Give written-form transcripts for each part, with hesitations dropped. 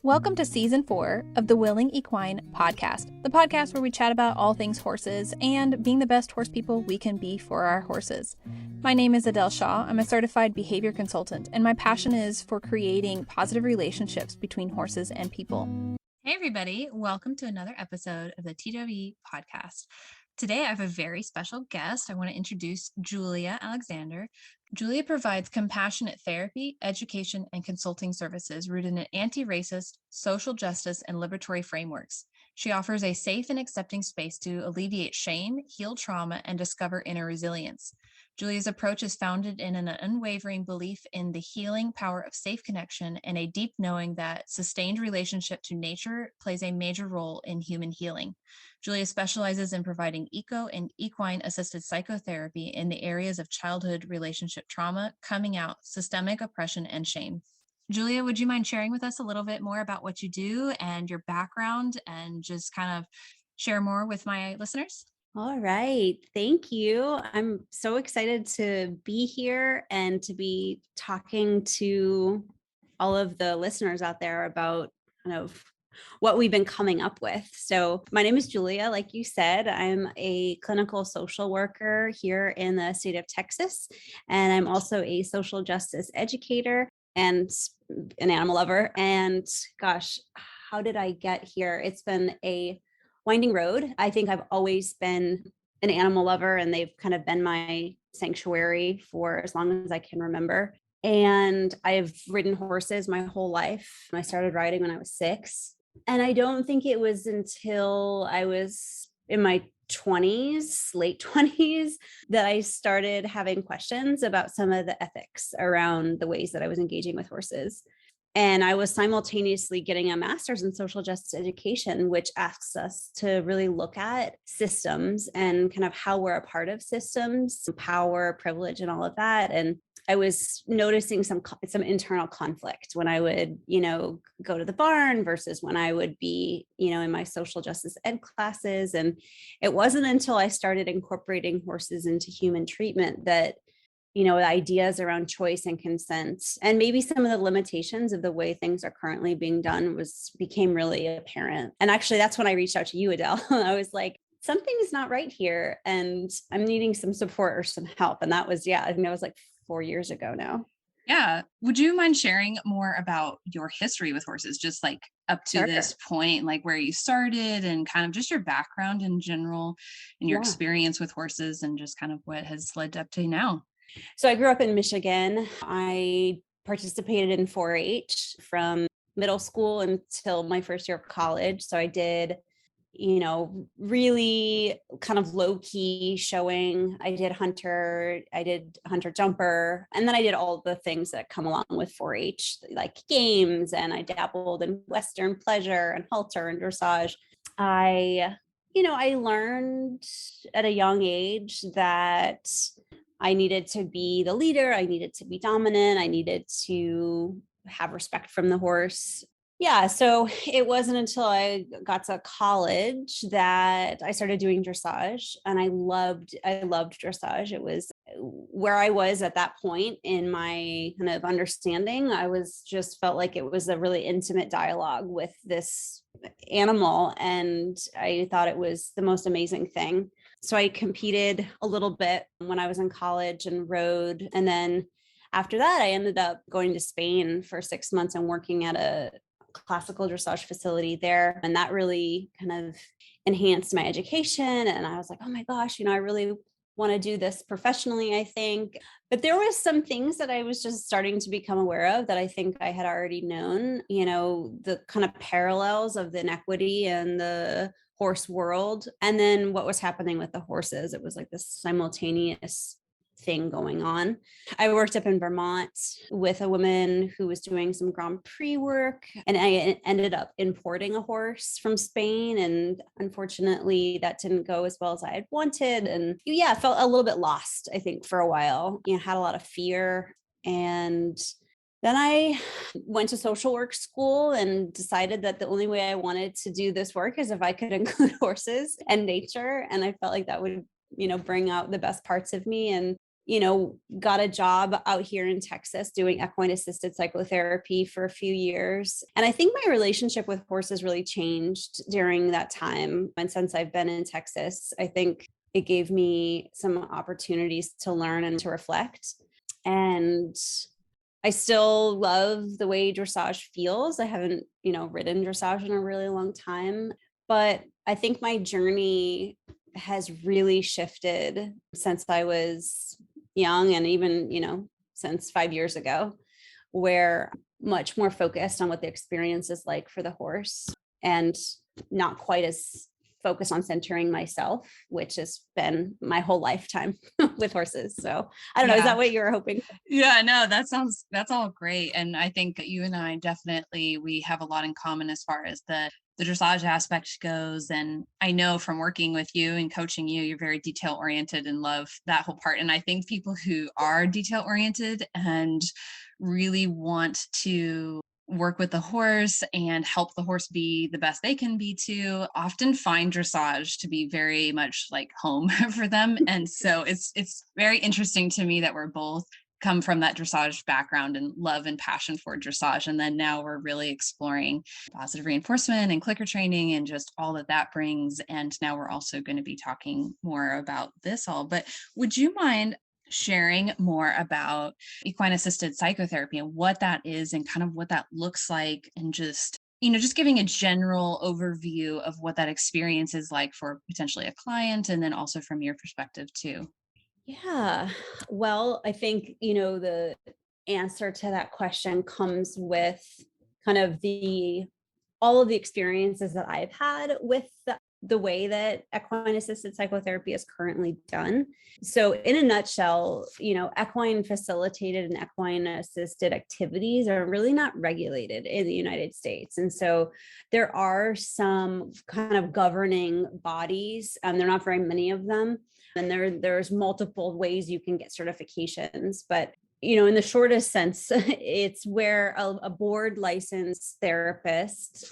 Welcome to Season 4 of the Willing Equine podcast, the podcast where we chat about all things horses and being the best horse people we can be for our horses. My name is Adele Shaw. I'm a certified behavior consultant, and my passion is for creating positive relationships between horses and people. Hey everybody, welcome to another episode of the TWE podcast. Today I have a very special guest. I want to introduce Julia Alexander. Julia provides compassionate therapy, education, and consulting services rooted in anti-racist, social justice, and liberatory frameworks. She offers a safe and accepting space to alleviate shame, heal trauma, and discover inner resilience. Julia's approach is founded in an unwavering belief in the healing power of safe connection and a deep knowing that sustained relationship to nature plays a major role in human healing. Julia specializes in providing eco and equine assisted psychotherapy in the areas of childhood relationship trauma, coming out, systemic oppression, and shame. Julia, would you mind sharing with us a little bit more about what you do and your background and just kind of share more with my listeners? All right. Thank you. I'm so excited to be here and to be talking to all of the listeners out there about kind of what we've been coming up with. So my name is Julia. Like you said, I'm a clinical social worker here in the state of Texas, and I'm also a social justice educator and an animal lover. And gosh, how did I get here? It's been a winding road. I think I've always been an animal lover, and they've kind of been my sanctuary for as long as I can remember. And I've ridden horses my whole life. I started riding when I was 6. And I don't think it was until I was in my 20s, late 20s, that I started having questions about some of the ethics around the ways that I was engaging with horses. And I was simultaneously getting a master's in social justice education, which asks us to really look at systems and kind of how we're a part of systems, power, privilege, and all of that. And I was noticing some internal conflict when I would, go to the barn versus when I would be, in my social justice ed classes. And it wasn't until I started incorporating horses into human treatment that the ideas around choice and consent and maybe some of the limitations of the way things are currently being done became really apparent. And actually, that's when I reached out to you, Adele. I was like, something's not right here and I'm needing some support or some help. And that was, I think that was like 4 years ago now. Yeah. Would you mind sharing more about your history with horses, just like up to this point, like where you started and kind of just your background in general and your experience with horses and just kind of what has led up to now? So I grew up in Michigan. I participated in 4-H from middle school until my first year of college. So I did, really kind of low key showing. I did hunter jumper, and then I did all the things that come along with 4-H, like games, and I dabbled in Western pleasure and halter and dressage. I learned at a young age that I needed to be the leader. I needed to be dominant. I needed to have respect from the horse. Yeah. So it wasn't until I got to college that I started doing dressage, and I loved dressage. It was where I was at that point in my kind of understanding. I felt like it was a really intimate dialogue with this animal. And I thought it was the most amazing thing. So I competed a little bit when I was in college and rode. And then after that, I ended up going to Spain for 6 months and working at a classical dressage facility there. And that really kind of enhanced my education. And I was like, oh my gosh, I really want to do this professionally, I think. But there was some things that I was just starting to become aware of that I think I had already known, the kind of parallels of the inequity and the horse world. And then what was happening with the horses. It was like this simultaneous thing going on. I worked up in Vermont with a woman who was doing some Grand Prix work, and I ended up importing a horse from Spain. And unfortunately, that didn't go as well as I had wanted. And I felt a little bit lost, I think, for a while. Had a lot of fear. And then I went to social work school and decided that the only way I wanted to do this work is if I could include horses and nature. And I felt like that would, bring out the best parts of me. And got a job out here in Texas doing equine assisted psychotherapy for a few years. And I think my relationship with horses really changed during that time. And since I've been in Texas, I think it gave me some opportunities to learn and to reflect. And I still love the way dressage feels. I haven't, ridden dressage in a really long time, but I think my journey has really shifted since I was young, and even, since 5 years ago, where much more focused on what the experience is like for the horse and not quite as focused on centering myself, which has been my whole lifetime with horses. So I don't know, is that what you were hoping? Yeah, no, that's all great. And I think that you and I definitely, we have a lot in common as far as the dressage aspect goes. And I know from working with you and coaching you, you're very detail oriented and love that whole part. And I think people who are detail oriented and really want to work with the horse and help the horse be the best they can be too often find dressage to be very much like home for them. And so it's very interesting to me that we're both come from that dressage background and love and passion for dressage. And then now we're really exploring positive reinforcement and clicker training and just all that brings. And now we're also going to be talking more about this all. But would you mind sharing more about equine assisted psychotherapy and what that is and kind of what that looks like, and just giving a general overview of what that experience is like for potentially a client, and then also from your perspective too? Yeah. Well, I think, the answer to that question comes with kind of all of the experiences that I've had with the way that equine assisted psychotherapy is currently done. So in a nutshell, equine facilitated and equine assisted activities are really not regulated in the United States. And so there are some kind of governing bodies, and there are not very many of them. And there's multiple ways you can get certifications, but in the shortest sense, it's where a board licensed therapist,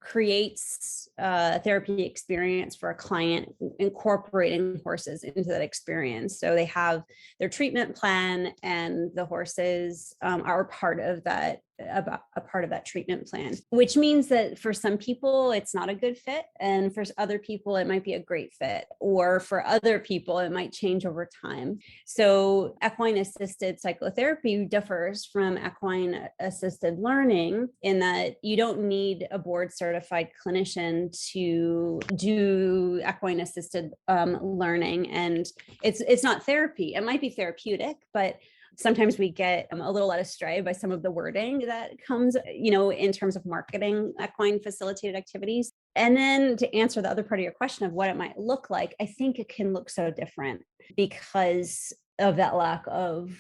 creates a therapy experience for a client, incorporating horses into that experience. So they have their treatment plan, and the horses are part of that, a part of that treatment plan, which means that for some people it's not a good fit, and for other people it might be a great fit, or for other people it might change over time. So equine assisted psychotherapy differs from equine assisted learning in that you don't need a board certified clinician to do equine assisted learning, and it's not therapy. It might be therapeutic, but sometimes we get a little led astray by some of the wording that comes, in terms of marketing equine facilitated activities. And then to answer the other part of your question of what it might look like, I think it can look so different because of that lack of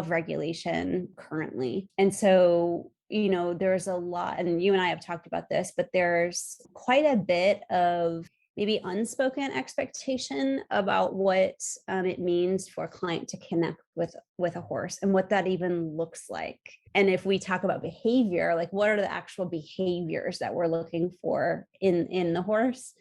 regulation currently. And so, there's a lot, and you and I have talked about this, but there's quite a bit of maybe unspoken expectation about what it means for a client to connect with a horse and what that even looks like. And if we talk about behavior, like what are the actual behaviors that we're looking for in the horse?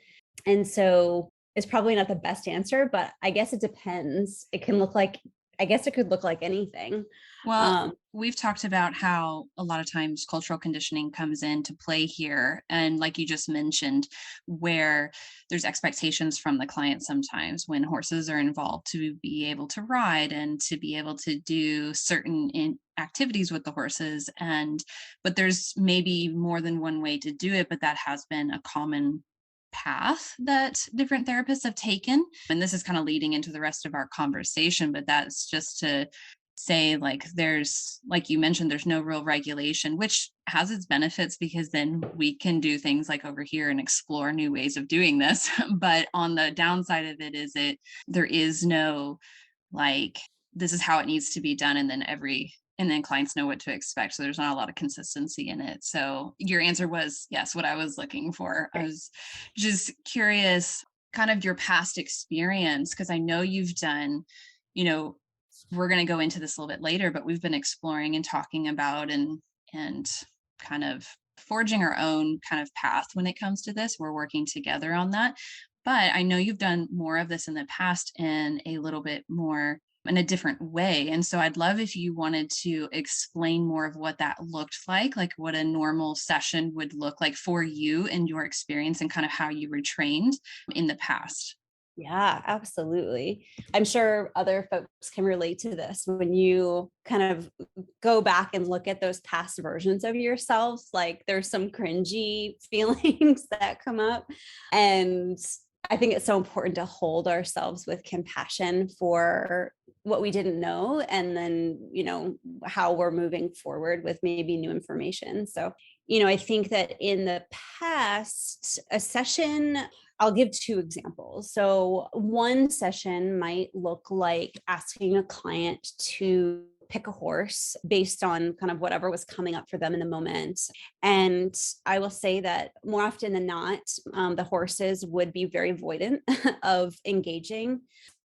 And so it's probably not the best answer, but I guess it depends. It could look like anything. Well, we've talked about how a lot of times cultural conditioning comes into play here. And like you just mentioned, where there's expectations from the client sometimes when horses are involved to be able to ride and to be able to do certain activities with the horses. But there's maybe more than one way to do it, but that has been a common path that different therapists have taken. And this is kind of leading into the rest of our conversation, but that's just to say, like, there's, like you mentioned, there's no real regulation, which has its benefits because then we can do things like over here and explore new ways of doing this. But on the downside of it is there is no, like, this is how it needs to be done, and then clients know what to expect. So there's not a lot of consistency in it. So your answer was yes, what I was looking for. I was just curious, kind of your past experience, because I know you've done, we're going to go into this a little bit later, but we've been exploring and talking about and kind of forging our own kind of path when it comes to this. We're working together on that. But I know you've done more of this in the past in a little bit more in a different way. And so I'd love if you wanted to explain more of what that looked like what a normal session would look like for you and your experience and kind of how you were trained in the past. Yeah, absolutely. I'm sure other folks can relate to this when you kind of go back and look at those past versions of yourselves. Like there's some cringy feelings that come up. And I think it's so important to hold ourselves with compassion for what we didn't know. And then, how we're moving forward with maybe new information. So, I think that in the past, a session, I'll give two examples. So one session might look like asking a client to pick a horse based on kind of whatever was coming up for them in the moment. And I will say that more often than not, the horses would be very avoidant of engaging.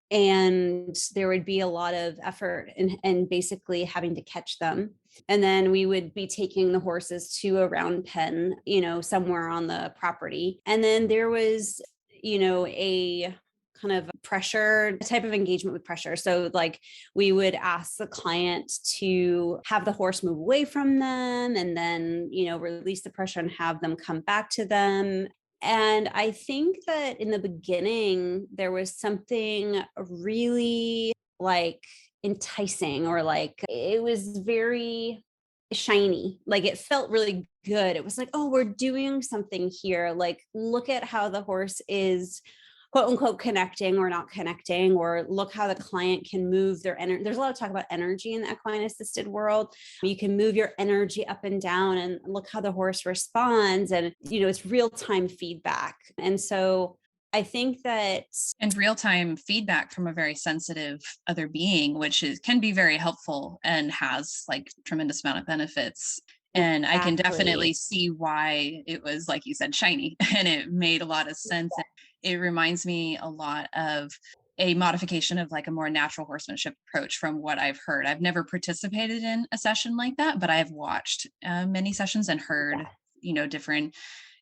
And there would be a lot of effort in basically having to catch them. And then we would be taking the horses to a round pen, somewhere on the property. And then there was, a kind of pressure type of engagement with pressure. So like we would ask the client to have the horse move away from them and then, release the pressure and have them come back to them. And I think that in the beginning, there was something really like enticing or like it was very shiny. Like it felt really good. It was like, oh, we're doing something here. Like, look at how the horse is quote unquote connecting or not connecting, or look how the client can move their energy. There's a lot of talk about energy in the equine assisted world. You can move your energy up and down and look how the horse responds. And, it's real time feedback. And so I think that. And real-time feedback from a very sensitive other being, which can be very helpful and has like tremendous amount of benefits. And I can definitely see why it was, like you said, shiny, and it made a lot of sense. It reminds me a lot of a modification of like a more natural horsemanship approach from what I've heard. I've never participated in a session like that, but I've watched many sessions and heard, different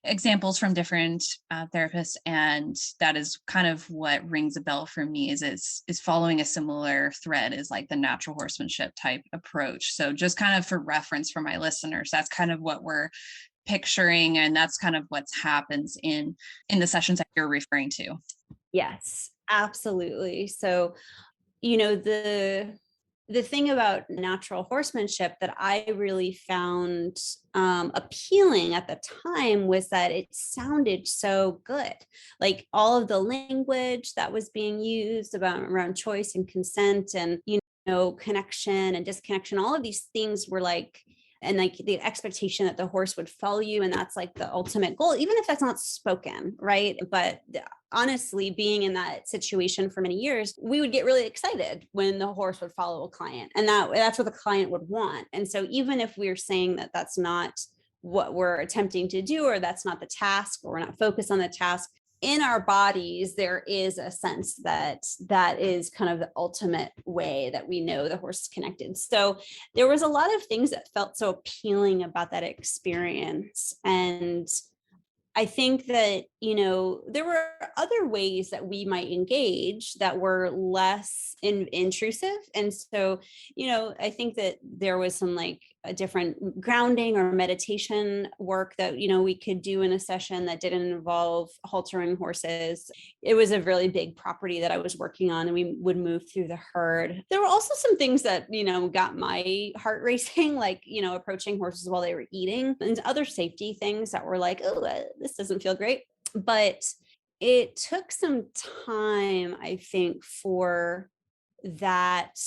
examples from different therapists, and that is kind of what rings a bell for me. Is following a similar thread is like the natural horsemanship type approach. So just kind of for reference for my listeners, that's kind of what we're picturing, and that's kind of what happens in the sessions that you're referring to. Yes, absolutely. So the thing about natural horsemanship that I really found appealing at the time was that it sounded so good. Like all of the language that was being used around choice and consent and, connection and disconnection, all of these things were like, and like the expectation that the horse would follow you. And that's like the ultimate goal, even if that's not spoken, right? But honestly, being in that situation for many years, we would get really excited when the horse would follow a client, and that's what the client would want. And so even if we're saying that that's not what we're attempting to do, or that's not the task, or we're not focused on the task, in our bodies, there is a sense that is kind of the ultimate way that we know the horse is connected. So there was a lot of things that felt so appealing about that experience. And I think that, there were other ways that we might engage that were less intrusive. And so, I think that there was some like a different grounding or meditation work that, we could do in a session that didn't involve haltering horses. It was a really big property that I was working on, and we would move through the herd. There were also some things that, got my heart racing, like, approaching horses while they were eating, and other safety things that were like, oh, this doesn't feel great. But it took some time, I think, for that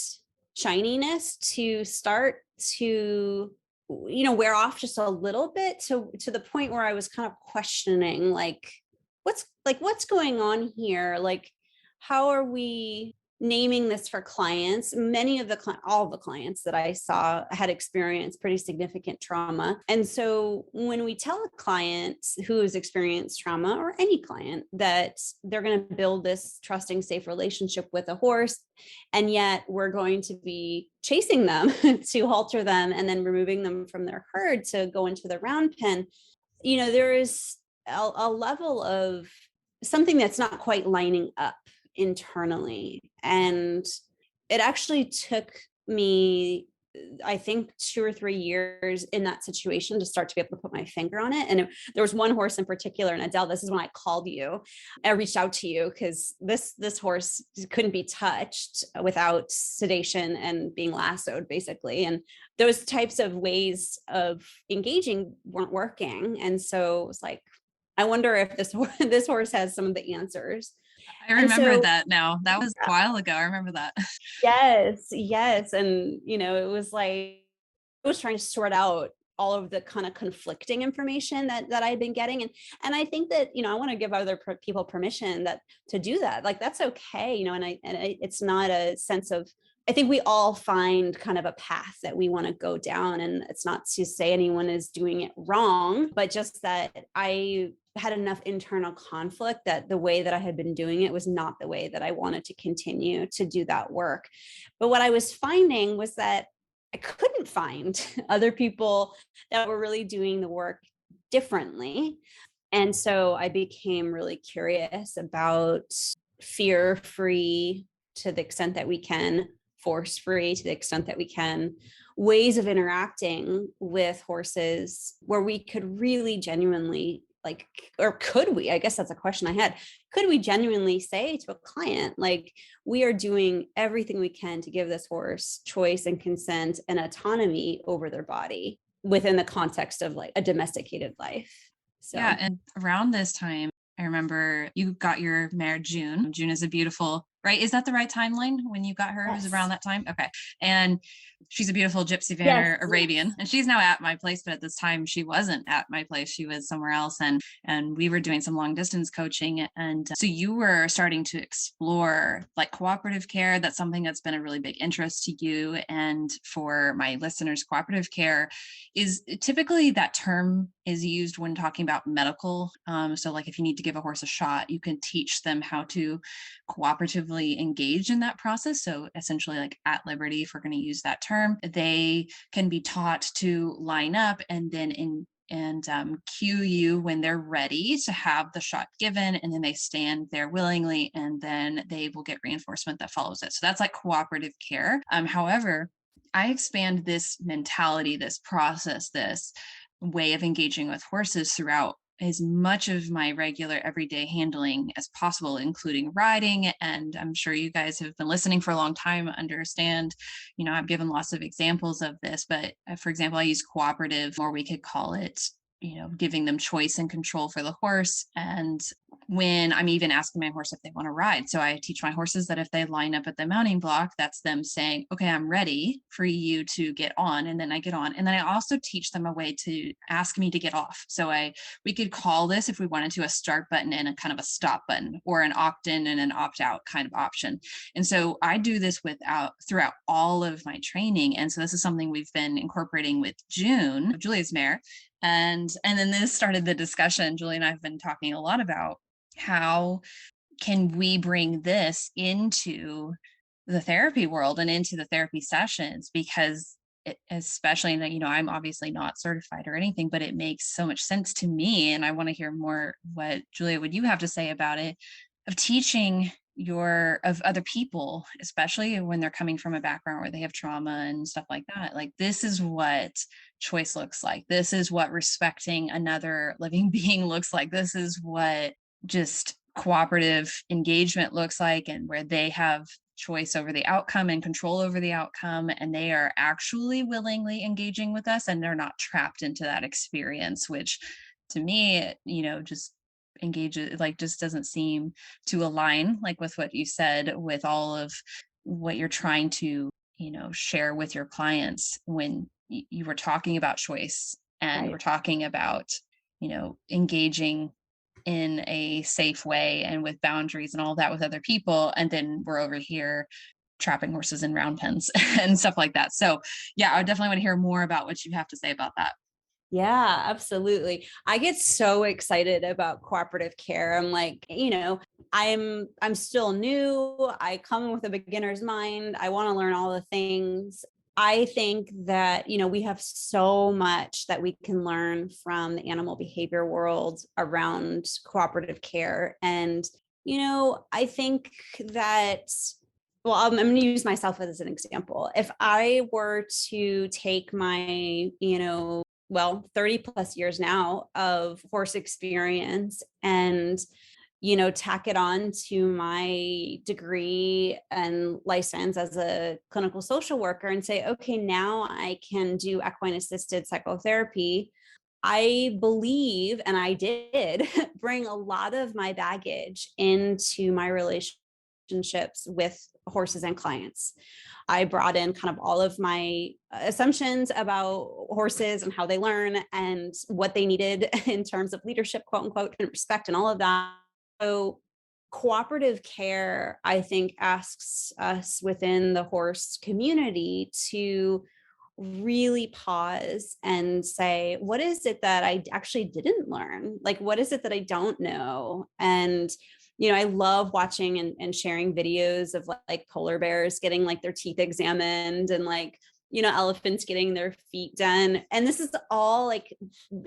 shininess to start to, wear off just a little bit, to the point where I was kind of questioning, like, what's going on here? Like, how are we naming this for clients? All the clients that I saw had experienced pretty significant trauma. And so when we tell a client who has experienced trauma, or any client, that they're going to build this trusting, safe relationship with a horse, and yet we're going to be chasing them to halter them and then removing them from their herd to go into the round pen, there is a level of something that's not quite lining up internally. And it actually took me, I think 2 or 3 years in that situation to start to be able to put my finger on it. And there was one horse in particular, and Adele, this is when I called you. I reached out to you because this horse couldn't be touched without sedation and being lassoed, basically. And those types of ways of engaging weren't working. And so it was like, I wonder if this horse has some of the answers. I And remember so, that now. That was a while ago. I remember that. yes. And, it was like, I was trying to sort out all of the kind of conflicting information that I had been getting. And I think that, I want to give other people permission to do that. Like, that's okay, it's not a sense of, I think we all find kind of a path that we want to go down. And it's not to say anyone is doing it wrong, but just that I had enough internal conflict that the way that I had been doing it was not the way that I wanted to continue to do that work. But what I was finding was that I couldn't find other people that were really doing the work differently. And so I became really curious about fear-free to the extent that we can, force-free to the extent that we can, ways of interacting with horses where we could really genuinely, or could we, I guess that's a question I had, could we genuinely say to a client, like, we are doing everything we can to give this horse choice and consent and autonomy over their body within the context of like a domesticated life. So yeah. And around this time, I remember you got your mare, June. June is a beautiful, right? Is that the right timeline when you got her? Yes. It was around that time? Okay. And she's a beautiful Gypsy Vanner Arabian. And she's now at my place, but at this time she wasn't at my place. She was somewhere else. And we were doing some long distance coaching. And so you were starting to explore like cooperative care. That's something that's been a really big interest to you. And for my listeners, cooperative care is typically, that term is used when talking about medical. So like if you need to give a horse a shot, you can teach them how to cooperatively engage in that process. So essentially, like at liberty, if we're going to use that term, they can be taught to line up and then cue you when they're ready to have the shot given, and then they stand there willingly, and then they will get reinforcement that follows it. So that's like cooperative care. However, I expand this mentality, this process, this way of engaging with horses throughout as much of my regular everyday handling as possible, including riding. And I'm sure you guys have been listening for a long time, understand, I've given lots of examples of this, but for example, I use cooperative, or we could call it, giving them choice and control for the horse. And when I'm even asking my horse if they want to ride. So I teach my horses that if they line up at the mounting block, that's them saying, okay, I'm ready for you to get on. And then I get on. And then I also teach them a way to ask me to get off. So we could call this, if we wanted to, a start button and a kind of a stop button, or an opt-in and an opt-out kind of option. And so I do this throughout all of my training. And so this is something we've been incorporating with June, Julia's mare. And then this started the discussion. Julie and I have been talking a lot about how can we bring this into the therapy world and into the therapy sessions, because especially, I'm obviously not certified or anything, but it makes so much sense to me. And I want to hear more what, Julia, would you have to say about it, of teaching of other people, especially when they're coming from a background where they have trauma and stuff like that. Like, this is what choice looks like. This is what respecting another living being looks like. This is what just cooperative engagement looks like, and where they have choice over the outcome and control over the outcome, and they are actually willingly engaging with us, and they're not trapped into that experience, which to me, just engages, like, just doesn't seem to align, like, with what you said, with all of what you're trying to, share with your clients when you were talking about choice, and Right. we're talking about, engaging in a safe way and with boundaries and all that with other people. And then we're over here trapping horses in round pens and stuff like that. So yeah, I definitely want to hear more about what you have to say about that. Yeah, absolutely. I get so excited about cooperative care. I'm like, I'm still new. I come with a beginner's mind. I want to learn all the things. I think that, we have so much that we can learn from the animal behavior world around cooperative care. And, I think that well, I'm going to use myself as an example. If I were to take my, 30 plus years now of horse experience and, tack it on to my degree and license as a clinical social worker and say, okay, now I can do equine assisted psychotherapy. I believe, and I did bring a lot of my baggage into my relationships with horses and clients. I brought in kind of all of my assumptions about horses and how they learn and what they needed in terms of leadership, quote unquote, and respect and all of that. So cooperative care, I think, asks us within the horse community to really pause and say, what is it that I actually didn't learn? Like, what is it that I don't know? And I love watching and sharing videos of like polar bears getting like their teeth examined and like, elephants getting their feet done. And this is all like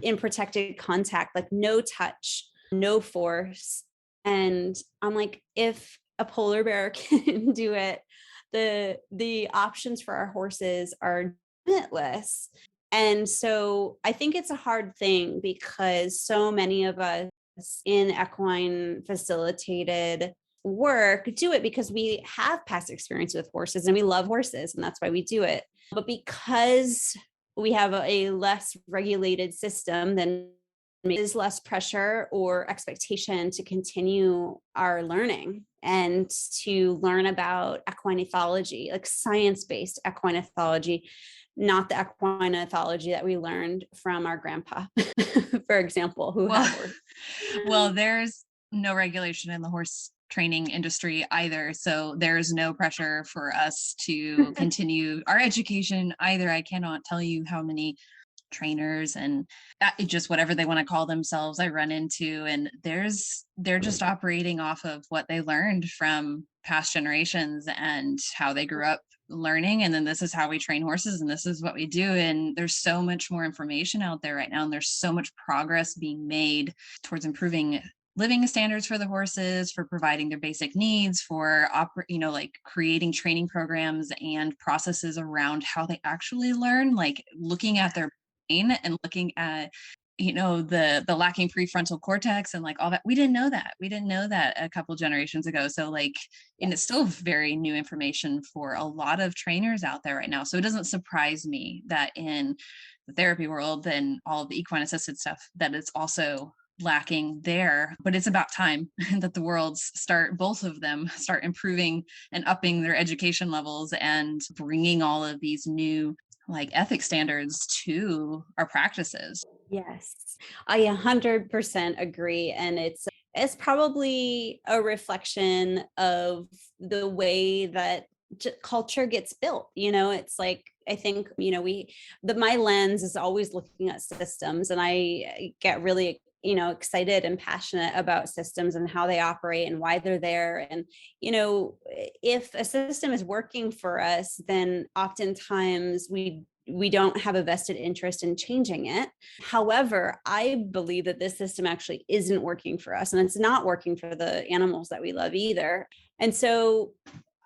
in protected contact, like no touch, no force. And I'm like, if a polar bear can do it, the options for our horses are limitless. And so I think it's a hard thing because so many of us in equine facilitated work do it because we have past experience with horses and we love horses, and that's why we do it. But because we have a less regulated system, then is less pressure or expectation to continue our learning and to learn about equine ethology, like science-based equine ethology, not the equine ethology that we learned from our grandpa, for example, who had horses. Well, there's no regulation in the horse training industry either. So there's no pressure for us to continue our education either. I cannot tell you how many trainers and just whatever they want to call themselves I run into, and they're just operating off of what they learned from past generations and how they grew up learning, and then this is how we train horses and this is what we do. And there's so much more information out there right now, and there's so much progress being made towards improving living standards for the horses, for providing their basic needs, for like creating training programs and processes around how they actually learn, like looking at their brain and looking at the lacking prefrontal cortex and like all that. We didn't know that a couple generations ago. So like, and it's still very new information for a lot of trainers out there right now. So it doesn't surprise me that in the therapy world and all of the equine assisted stuff that it's also lacking there. But it's about time that the worlds both of them start improving and upping their education levels and bringing all of these new like ethics standards to our practices. Yes, I 100% agree. And it's probably a reflection of the way that culture gets built. It's like, I think, my lens is always looking at systems, and I get really, excited and passionate about systems and how they operate and why they're there. And, if a system is working for us, then oftentimes we don't have a vested interest in changing it. However, I believe that this system actually isn't working for us, and it's not working for the animals that we love either. And so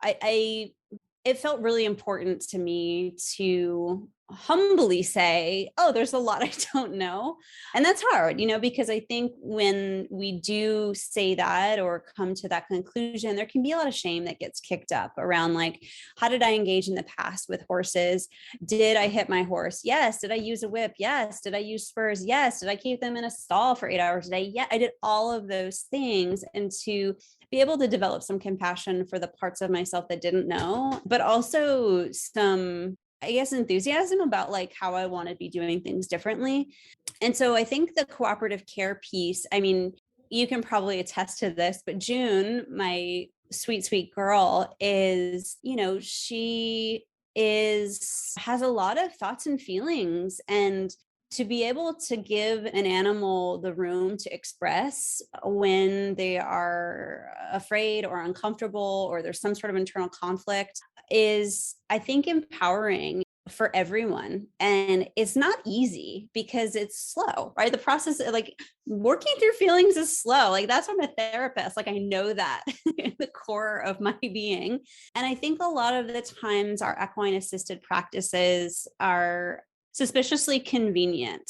it felt really important to me to humbly say, oh, there's a lot I don't know. And that's hard, because I think when we do say that or come to that conclusion, there can be a lot of shame that gets kicked up around like, how did I engage in the past with horses? Did I hit my horse? Yes. Did I use a whip? Yes. Did I use spurs? Yes. Did I keep them in a stall for 8 hours a day? Yeah, I did all of those things. And to be able to develop some compassion for the parts of myself that didn't know, but also some, I guess, enthusiasm about like how I want to be doing things differently. And so I think the cooperative care piece, I mean, you can probably attest to this, but June, my sweet, sweet girl is, she has a lot of thoughts and feelings, and to be able to give an animal the room to express when they are afraid or uncomfortable or there's some sort of internal conflict is, I think, empowering. for everyone. And it's not easy because it's slow, right? The process, like working through feelings is slow. Like that's why I'm a therapist. Like I know that in the core of my being. And I think a lot of the times our equine assisted practices are suspiciously convenient.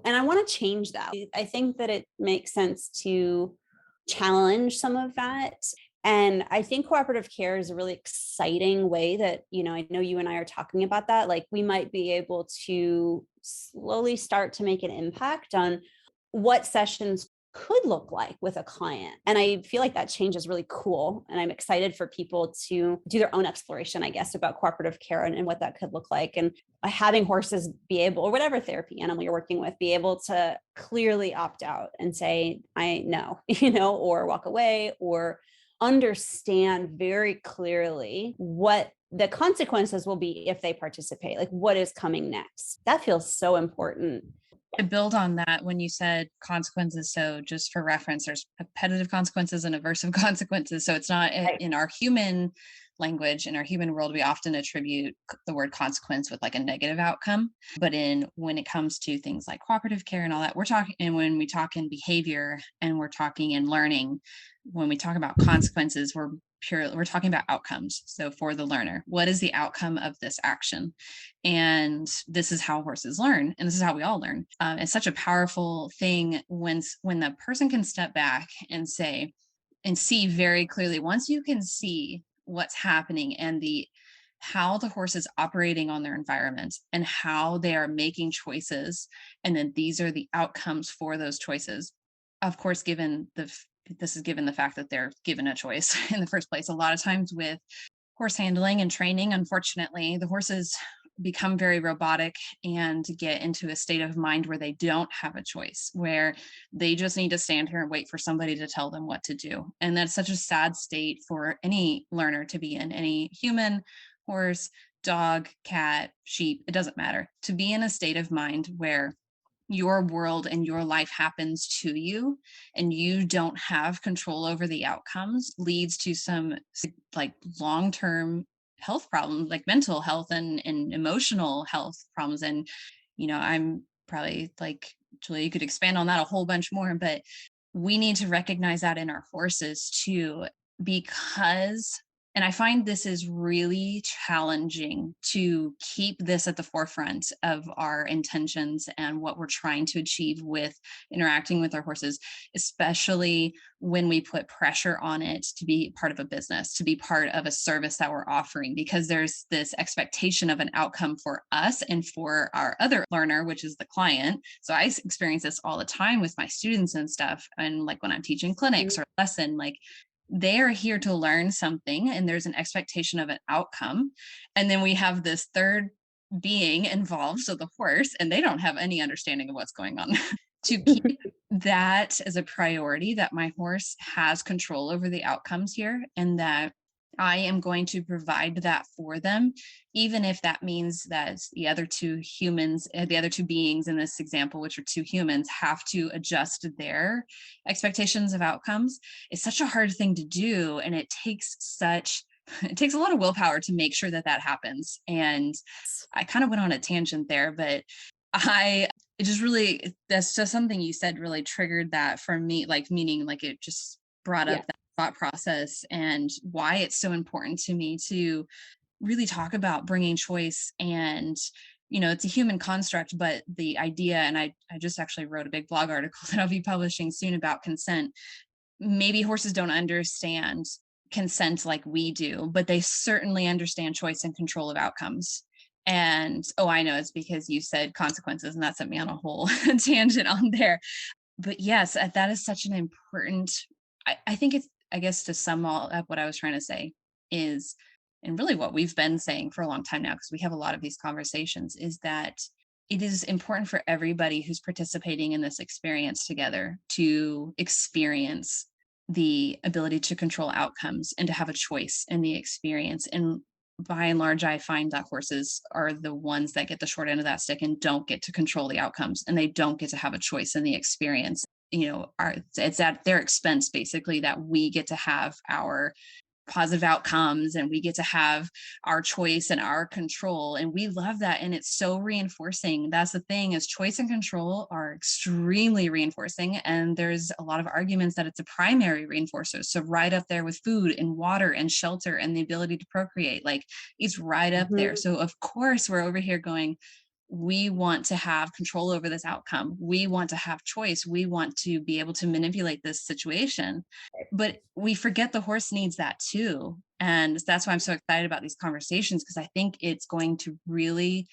And I want to change that. I think that it makes sense to challenge some of that. And I think cooperative care is a really exciting way that, I know you and I are talking about that. Like we might be able to slowly start to make an impact on what sessions could look like with a client. And I feel like that change is really cool. And I'm excited for people to do their own exploration, I guess, about cooperative care and what that could look like. And having horses be able, or whatever therapy animal you're working with, be able to clearly opt out and say, I know, or walk away, or understand very clearly what the consequences will be if they participate, like what is coming next. That feels so important. To build on that, when you said consequences, so just for reference, there's appetitive consequences and aversive consequences. So it's not Right. in our human language, in our human world, we often attribute the word consequence with like a negative outcome. But when it comes to things like cooperative care and all that, we're talking, and when we talk in behavior and we're talking in learning, when we talk about consequences, we're talking about outcomes. So for the learner, what is the outcome of this action? And this is how horses learn, and this is how we all learn. It's such a powerful thing when the person can step back and say and see very clearly. Once you can see what's happening and how the horse is operating on their environment and how they are making choices, and then these are the outcomes for those choices. Of course, this is given the fact that they're given a choice in the first place. A lot of times with horse handling and training, unfortunately, the horses become very robotic and get into a state of mind where they don't have a choice, where they just need to stand here and wait for somebody to tell them what to do. And that's such a sad state for any learner to be in, any human, horse, dog, cat, sheep, it doesn't matter, to be in a state of mind where your world and your life happens to you and you don't have control over the outcomes, leads to some like long-term health problems, like mental health and emotional health problems. And I'm probably like, Julia, you could expand on that a whole bunch more, but we need to recognize that in our horses too, because and I find this is really challenging to keep this at the forefront of our intentions and what we're trying to achieve with interacting with our horses, especially when we put pressure on it to be part of a business, to be part of a service that we're offering, because there's this expectation of an outcome for us and for our other learner, which is the client. So I experience this all the time with my students and stuff. And like when I'm teaching clinics or lesson, like they are here to learn something and there's an expectation of an outcome. And then we have this third being involved, so the horse, and they don't have any understanding of what's going on. To keep that as a priority, that my horse has control over the outcomes here and that I am going to provide that for them, even if that means that the other two beings in this example, which are two humans, have to adjust their expectations of outcomes. It's such a hard thing to do. And it takes a lot of willpower to make sure that happens. And I kind of went on a tangent there, but that's just something you said really triggered that for me, like meaning like it just brought up that thought process and why it's so important to me to really talk about bringing choice. And it's a human construct, but the idea, and I just actually wrote a big blog article that I'll be publishing soon about consent. Maybe horses don't understand consent like we do, but they certainly understand choice and control of outcomes. And I know it's because you said consequences, and that sent me on a whole tangent on there. But yes, that is such an important, I think it's, I guess to sum all up what I was trying to say is, and really what we've been saying for a long time now, because we have a lot of these conversations, is that it is important for everybody who's participating in this experience together to experience the ability to control outcomes and to have a choice in the experience. And by and large, I find that horses are the ones that get the short end of that stick and don't get to control the outcomes, and they don't get to have a choice in the experience. It's at their expense, basically, that we get to have our positive outcomes and we get to have our choice and our control. And we love that. And it's so reinforcing. That's the thing, is choice and control are extremely reinforcing. And there's a lot of arguments that it's a primary reinforcer. So right up there with food and water and shelter and the ability to procreate, like it's right up there. So of course we're over here going, we want to have control over this outcome. We want to have choice. We want to be able to manipulate this situation. But we forget the horse needs that too. And that's why I'm so excited about these conversations, because I think it's going to really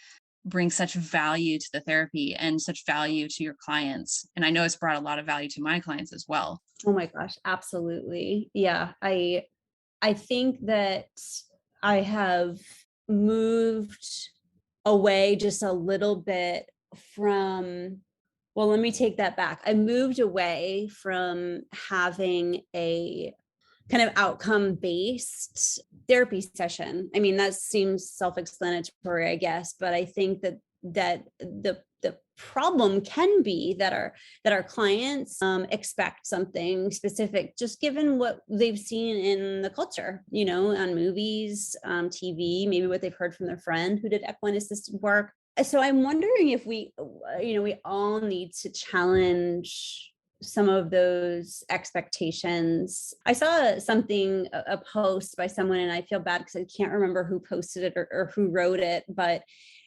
bring such value to the therapy and such value to your clients. And I know it's brought a lot of value to my clients as well. Oh my gosh, absolutely. Yeah. I think that I have moved away just a little bit from, well, let me take that back. I moved away from having a kind of outcome-based therapy session. I mean, that seems self-explanatory, I guess, but I think that the problem can be that our clients expect something specific, just given what they've seen in the culture, on movies, TV, maybe what they've heard from their friend who did equine assisted work. So I'm wondering if we all need to challenge some of those expectations. I saw something, a post by someone, and I feel bad because I can't remember who posted it or who wrote it, but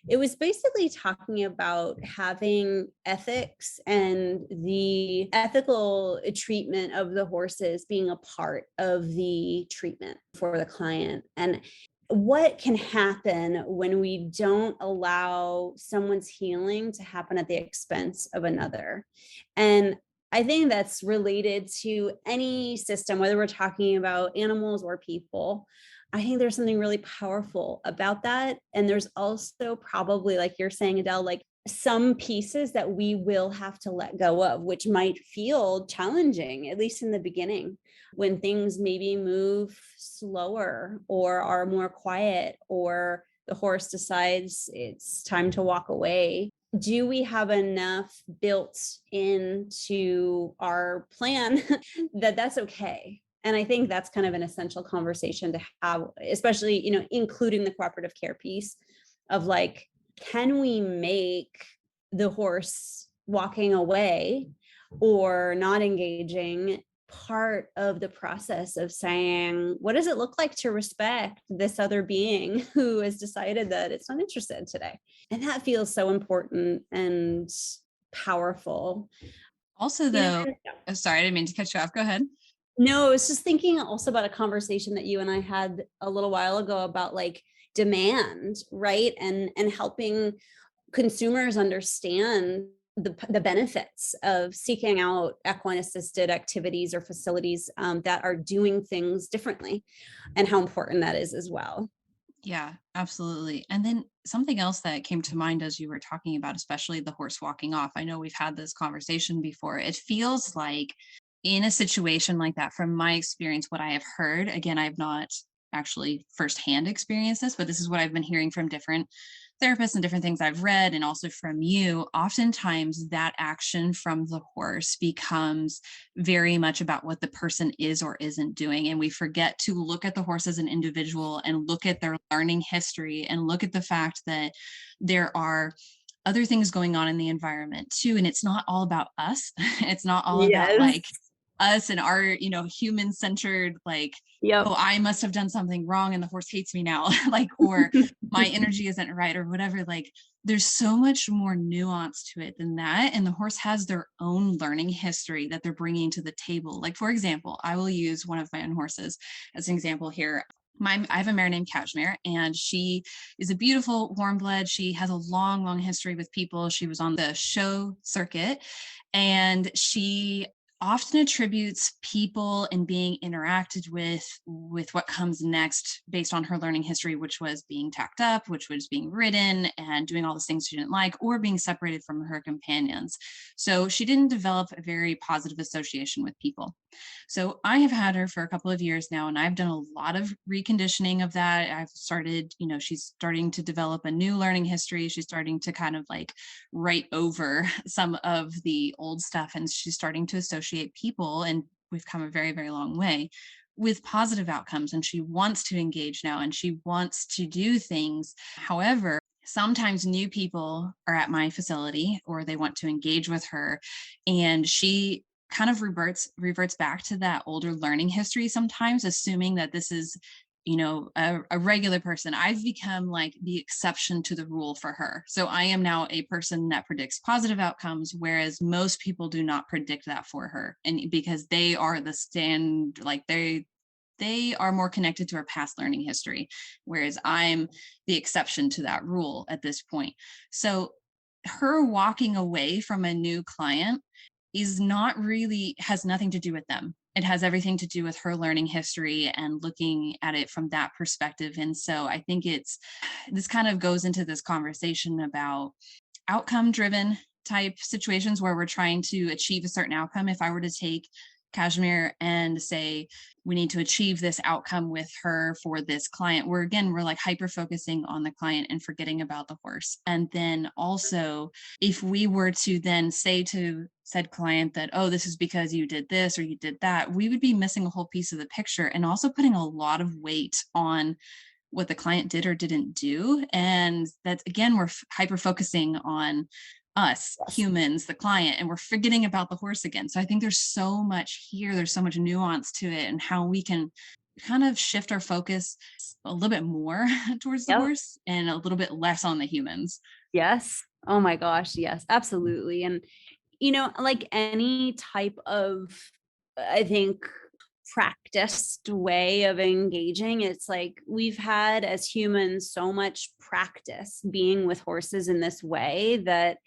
it was basically talking about having ethics and the ethical treatment of the horses being a part of the treatment for the client. And what can happen when we don't allow someone's healing to happen at the expense of another? And I think that's related to any system, whether we're talking about animals or people. I think there's something really powerful about that. And there's also probably, like you're saying, Adele, like some pieces that we will have to let go of, which might feel challenging, at least in the beginning, when things maybe move slower or are more quiet, or the horse decides it's time to walk away. Do we have enough built into our plan that that's okay? And I think that's kind of an essential conversation to have, especially, including the cooperative care piece of like, can we make the horse walking away or not engaging part of the process of saying, what does it look like to respect this other being who has decided that it's not interested today? And that feels so important and powerful. Also, though, sorry, I didn't mean to cut you off. Go ahead. No, I was just thinking also about a conversation that you and I had a little while ago about like demand, right? And helping consumers understand the benefits of seeking out equine assisted activities or facilities that are doing things differently, and how important that is as well. Yeah, absolutely. And then something else that came to mind as you were talking about, especially the horse walking off. I know we've had this conversation before. It feels like in a situation like that, from my experience, what I have heard, again, I've not actually firsthand experienced this, but this is what I've been hearing from different therapists and different things I've read, and also from you. Oftentimes that action from the horse becomes very much about what the person is or isn't doing. And we forget to look at the horse as an individual and look at their learning history and look at the fact that there are other things going on in the environment too. And it's not all about us. It's not all about like us and our, human centered, like, oh, I must have done something wrong and the horse hates me now, like, or my energy isn't right or whatever. Like, there's so much more nuance to it than that. And the horse has their own learning history that they're bringing to the table. Like, for example, I will use one of my own horses as an example here. I have a mare named Cashmere, and she is a beautiful warm blood. She has a long, long history with people. She was on the show circuit, and she often attributes people and being interacted with what comes next based on her learning history, which was being tacked up, which was being ridden and doing all the things she didn't like, or being separated from her companions. So she didn't develop a very positive association with people. So I have had her for a couple of years now, and I've done a lot of reconditioning of that. I've started, she's starting to develop a new learning history. She's starting to kind of like write over some of the old stuff, and she's starting to associate people, and we've come a very, very long way. with positive outcomes, and she wants to engage now and she wants to do things. However, sometimes new people are at my facility or they want to engage with her, and she kind of reverts back to that older learning history sometimes, assuming that this is, a regular person. I've become like the exception to the rule for her. So I am now a person that predicts positive outcomes, whereas most people do not predict that for her. And because they are the stand, like they are more connected to her past learning history, whereas I'm the exception to that rule at this point. So her walking away from a new client has nothing to do with them. It has everything to do with her learning history and looking at it from that perspective. And so I think this kind of goes into this conversation about outcome driven type situations where we're trying to achieve a certain outcome. If I were to take Kashmir and say, we need to achieve this outcome with her for this client, we're like hyper focusing on the client and forgetting about the horse. And then also, if we were to then say to said client that, oh, this is because you did this or you did that, we would be missing a whole piece of the picture and also putting a lot of weight on what the client did or didn't do. And that's, again, we're hyper focusing on us humans, the client, and we're forgetting about the horse again. So I think there's so much here, there's so much nuance to it, and how we can kind of shift our focus a little bit more towards the horse and a little bit less on the humans. Yes. Oh my gosh. Yes, absolutely. And, like any type of, I think, practiced way of engaging, it's like we've had as humans so much practice being with horses in this way that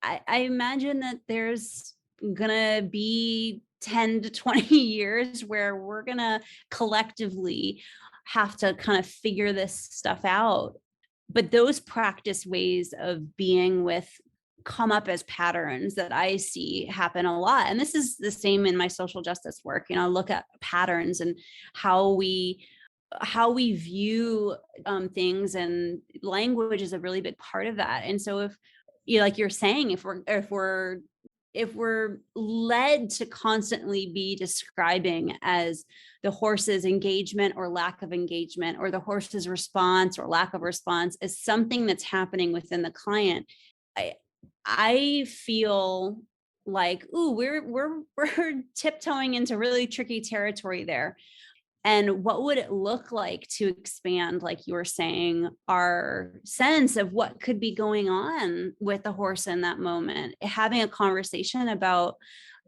I imagine that there's gonna be 10 to 20 years where we're gonna collectively have to kind of figure this stuff out. But those practice ways of being with come up as patterns that I see happen a lot. And this is the same in my social justice work. I look at patterns and how we view things, and language is a really big part of that. And so if like you're saying, if we're led to constantly be describing as the horse's engagement or lack of engagement, or the horse's response or lack of response, as something that's happening within the client, I feel like, ooh, we're tiptoeing into really tricky territory there. And what would it look like to expand, like you were saying, our sense of what could be going on with the horse in that moment? Having a conversation about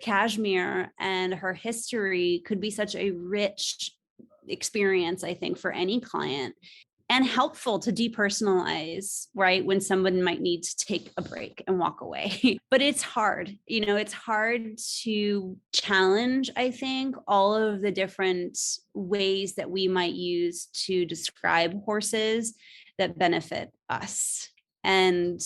Kashmir and her history could be such a rich experience, I think, for any client, and helpful to depersonalize, right? When someone might need to take a break and walk away. But it's hard, it's hard to challenge, I think, all of the different ways that we might use to describe horses that benefit us. And,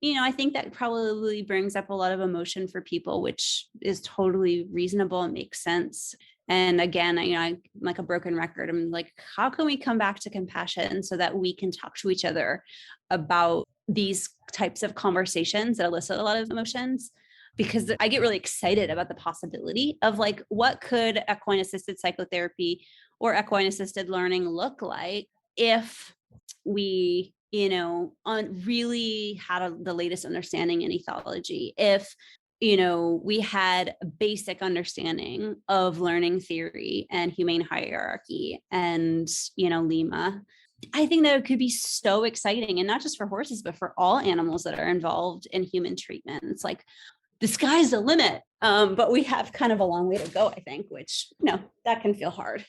I think that probably brings up a lot of emotion for people, which is totally reasonable and makes sense. And again, I'm like a broken record. I'm like, how can we come back to compassion so that we can talk to each other about these types of conversations that elicit a lot of emotions? Because I get really excited about the possibility of like, what could equine assisted psychotherapy or equine assisted learning look like if we, really had the latest understanding in ethology, if we had a basic understanding of learning theory and humane hierarchy and, Lima. I think that it could be so exciting, and not just for horses, but for all animals that are involved in human treatment. It's like, the sky's the limit. But we have kind of a long way to go, I think, which, that can feel hard.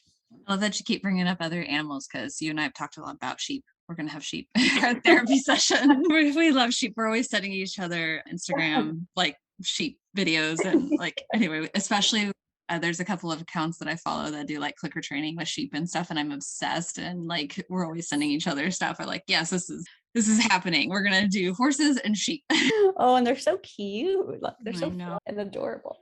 I love that you keep bringing up other animals, because you and I have talked a lot about sheep. We're going to have sheep in our therapy session. We love sheep. We're always sending each other Instagram, like sheep videos. And like, anyway, especially there's a couple of accounts that I follow that do like clicker training with sheep and stuff. And I'm obsessed. And like, we're always sending each other stuff. I'm like, yes, this is happening. We're going to do horses and sheep. Oh, and they're so cute. They're so fun and adorable.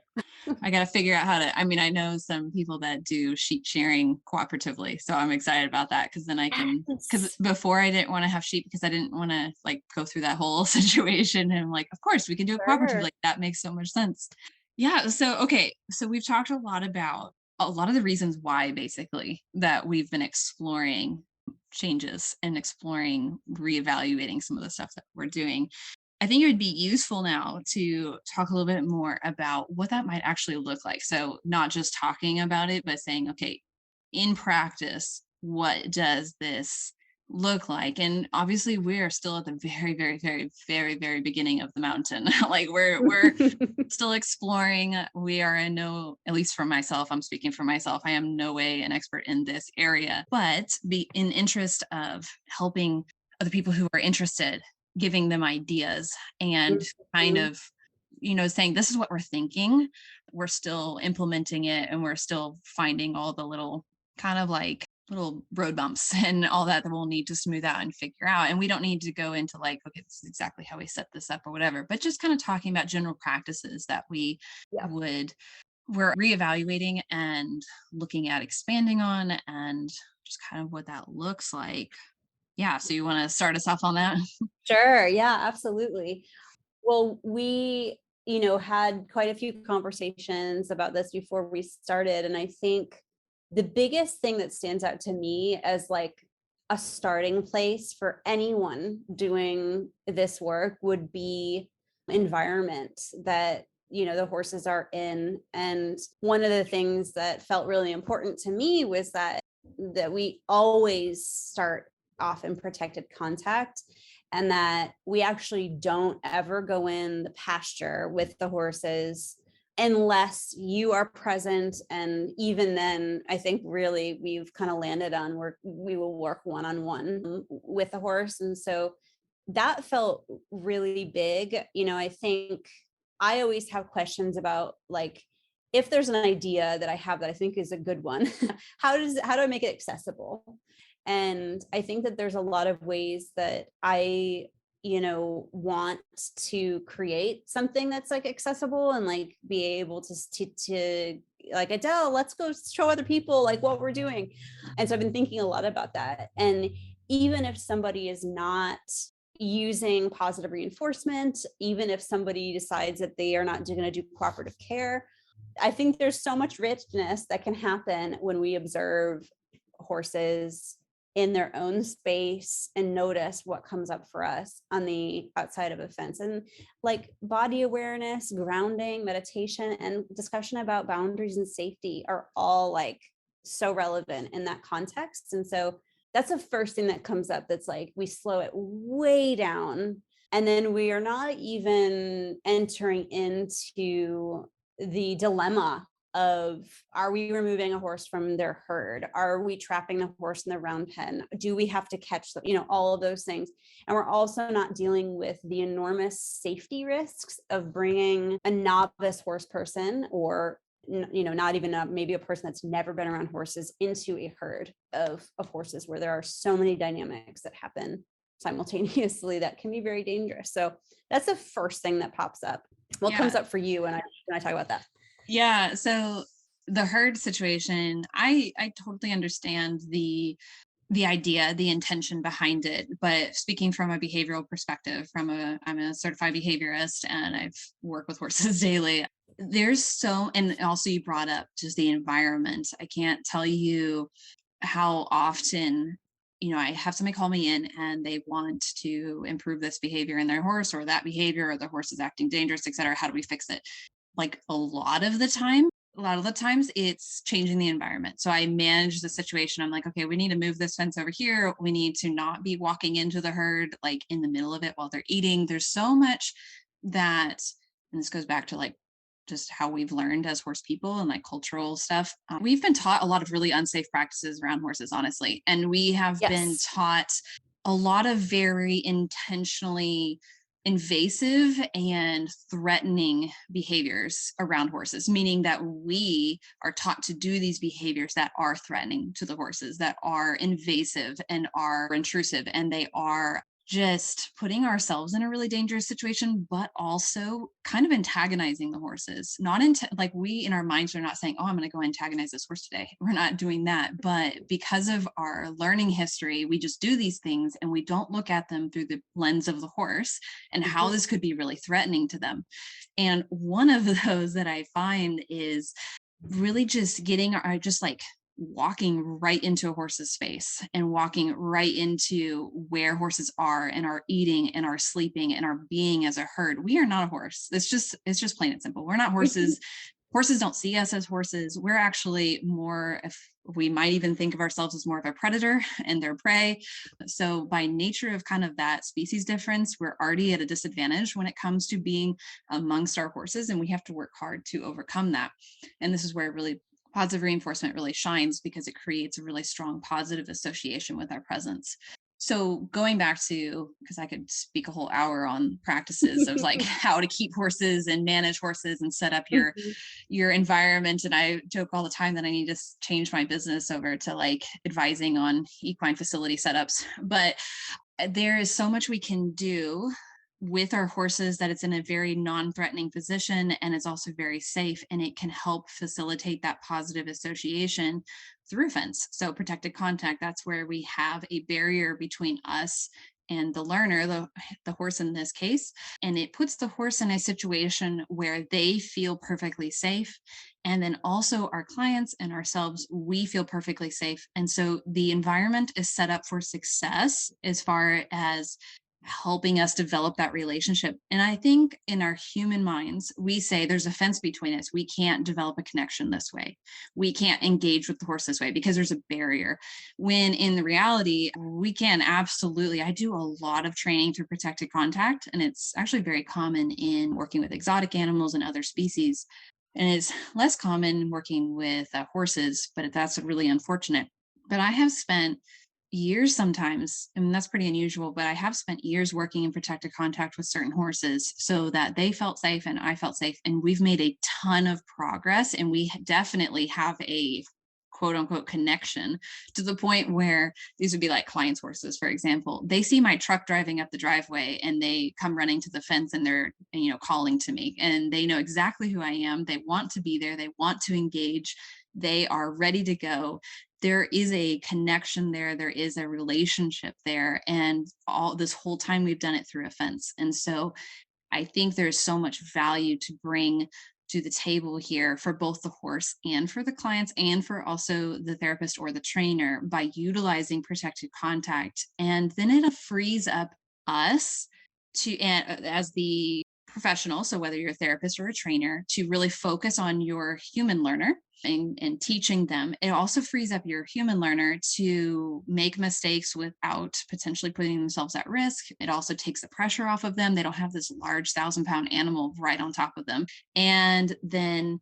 I got to figure out how to, I know some people that do sheep shearing cooperatively. So I'm excited about that, because then I can, because before I didn't want to have sheep because I didn't want to like go through that whole situation. And I'm like, of course we can do it cooperatively. Like, that makes so much sense. Yeah. So, okay. So we've talked a lot about a lot of the reasons why basically that we've been exploring changes and exploring reevaluating some of the stuff that we're doing. I think it would be useful now to talk a little bit more about what that might actually look like. So not just talking about it, but saying, okay, in practice, what does this look like? And obviously we are still at the very, very, very, very, very beginning of the mountain. Like we're still exploring. We are in no, at least for myself, I'm speaking for myself, I am no way an expert in this area, but be in interest of helping other people who are interested, giving them ideas and kind of, saying, this is what we're thinking. We're still implementing it and we're still finding all the little kind of like little road bumps and all that we'll need to smooth out and figure out. And we don't need to go into like, okay, this is exactly how we set this up or whatever, but just kind of talking about general practices that we're reevaluating and looking at expanding on, and just kind of what that looks like. Yeah. So you want to start us off on that? Sure. Yeah, absolutely. Well, we, had quite a few conversations about this before we started. And I think the biggest thing that stands out to me as like a starting place for anyone doing this work would be environment that, the horses are in. And one of the things that felt really important to me was that we always start off in protected contact, and that we actually don't ever go in the pasture with the horses unless you are present. And even then, I think really we've kind of landed on where we will work one-on-one with the horse. And so that felt really big. I think I always have questions about like, if there's an idea that I have that I think is a good one, how do I make it accessible? And I think that there's a lot of ways that I, want to create something that's like accessible and like be able to like, Adele, let's go show other people like what we're doing. And so I've been thinking a lot about that. And even if somebody is not using positive reinforcement, even if somebody decides that they are not going to do cooperative care, I think there's so much richness that can happen when we observe horses in their own space and notice what comes up for us on the outside of a fence. And like body awareness, grounding, meditation, and discussion about boundaries and safety are all like so relevant in that context. And so that's the first thing that comes up. That's like, we slow it way down. And then we are not even entering into the dilemma of, are we removing a horse from their herd? Are we trapping the horse in the round pen? Do we have to catch them? All of those things. And we're also not dealing with the enormous safety risks of bringing a novice horse person, or not even maybe a person that's never been around horses, into a herd of horses where there are so many dynamics that happen simultaneously that can be very dangerous. So that's the first thing that pops up. What comes up for you when I talk about that? Yeah. So the herd situation, I totally understand the idea, the intention behind it. But speaking from a behavioral perspective, I'm a certified behaviorist and I've worked with horses daily. And also you brought up just the environment. I can't tell you how often, I have somebody call me in and they want to improve this behavior in their horse or that behavior, or the horse is acting dangerous, et cetera. How do we fix it? Like a lot of the times it's changing the environment. So I manage the situation. I'm like, okay, we need to move this fence over here. We need to not be walking into the herd, like in the middle of it while they're eating. There's so much that, and this goes back to like just how we've learned as horse people and like cultural stuff. We've been taught a lot of really unsafe practices around horses, honestly. And we have been taught a lot of very intentionally invasive and threatening behaviors around horses, meaning that we are taught to do these behaviors that are threatening to the horses, that are invasive and are intrusive, and they are just putting ourselves in a really dangerous situation, but also kind of antagonizing the horses. Like we in our minds are not saying, oh, I'm going to go antagonize this horse today. We're not doing that. But because of our learning history, we just do these things and we don't look at them through the lens of the horse and how this could be really threatening to them. And one of those that I find is really just getting our, just like walking right into a horse's face and walking right into where horses are and are eating and are sleeping and are being as a herd. We are not a horse. It's just plain and simple. We're not horses. Horses don't see us as horses. We're actually more, if we might even think of ourselves as more of a predator and their prey. So by nature of kind of that species difference, we're already at a disadvantage when it comes to being amongst our horses, and we have to work hard to overcome that. And this is where really positive reinforcement really shines, because it creates a really strong positive association with our presence. So going back to, because I could speak a whole hour on practices of like how to keep horses and manage horses and set up your environment. And I joke all the time that I need to change my business over to like advising on equine facility setups. But there is so much we can do with our horses that it's in a very non-threatening position, and it's also very safe, and it can help facilitate that positive association through fence. So protected contact, that's where we have a barrier between us and the learner, the horse in this case, and it puts the horse in a situation where they feel perfectly safe. And then also our clients and ourselves, we feel perfectly safe. And so the environment is set up for success as far as helping us develop that relationship. And I think in our human minds, we say there's a fence between us. We can't develop a connection this way. We can't engage with the horse this way because there's a barrier. When in the reality, we can absolutely. I do a lot of training through protected contact, and it's actually very common in working with exotic animals and other species. And it's less common working with horses, but that's really unfortunate. But I have spent years sometimes, and that's pretty unusual, but I have spent years working in protected contact with certain horses so that they felt safe and I felt safe. And we've made a ton of progress, and we definitely have a quote unquote connection to the point where these would be like clients' horses, for example. They see my truck driving up the driveway and they come running to the fence, and they're, calling to me, and they know exactly who I am. They want to be there. They want to engage. They are ready to go. There is a connection there. There is a relationship there. And all this whole time we've done it through a fence. And so I think there's so much value to bring to the table here for both the horse and for the clients and for also the therapist or the trainer by utilizing protected contact. And then it frees up us to, as the professional, so whether you're a therapist or a trainer, to really focus on your human learner and teaching them. It also frees up your human learner to make mistakes without potentially putting themselves at risk. It also takes the pressure off of them. They don't have this large 1,000-pound animal right on top of them. And then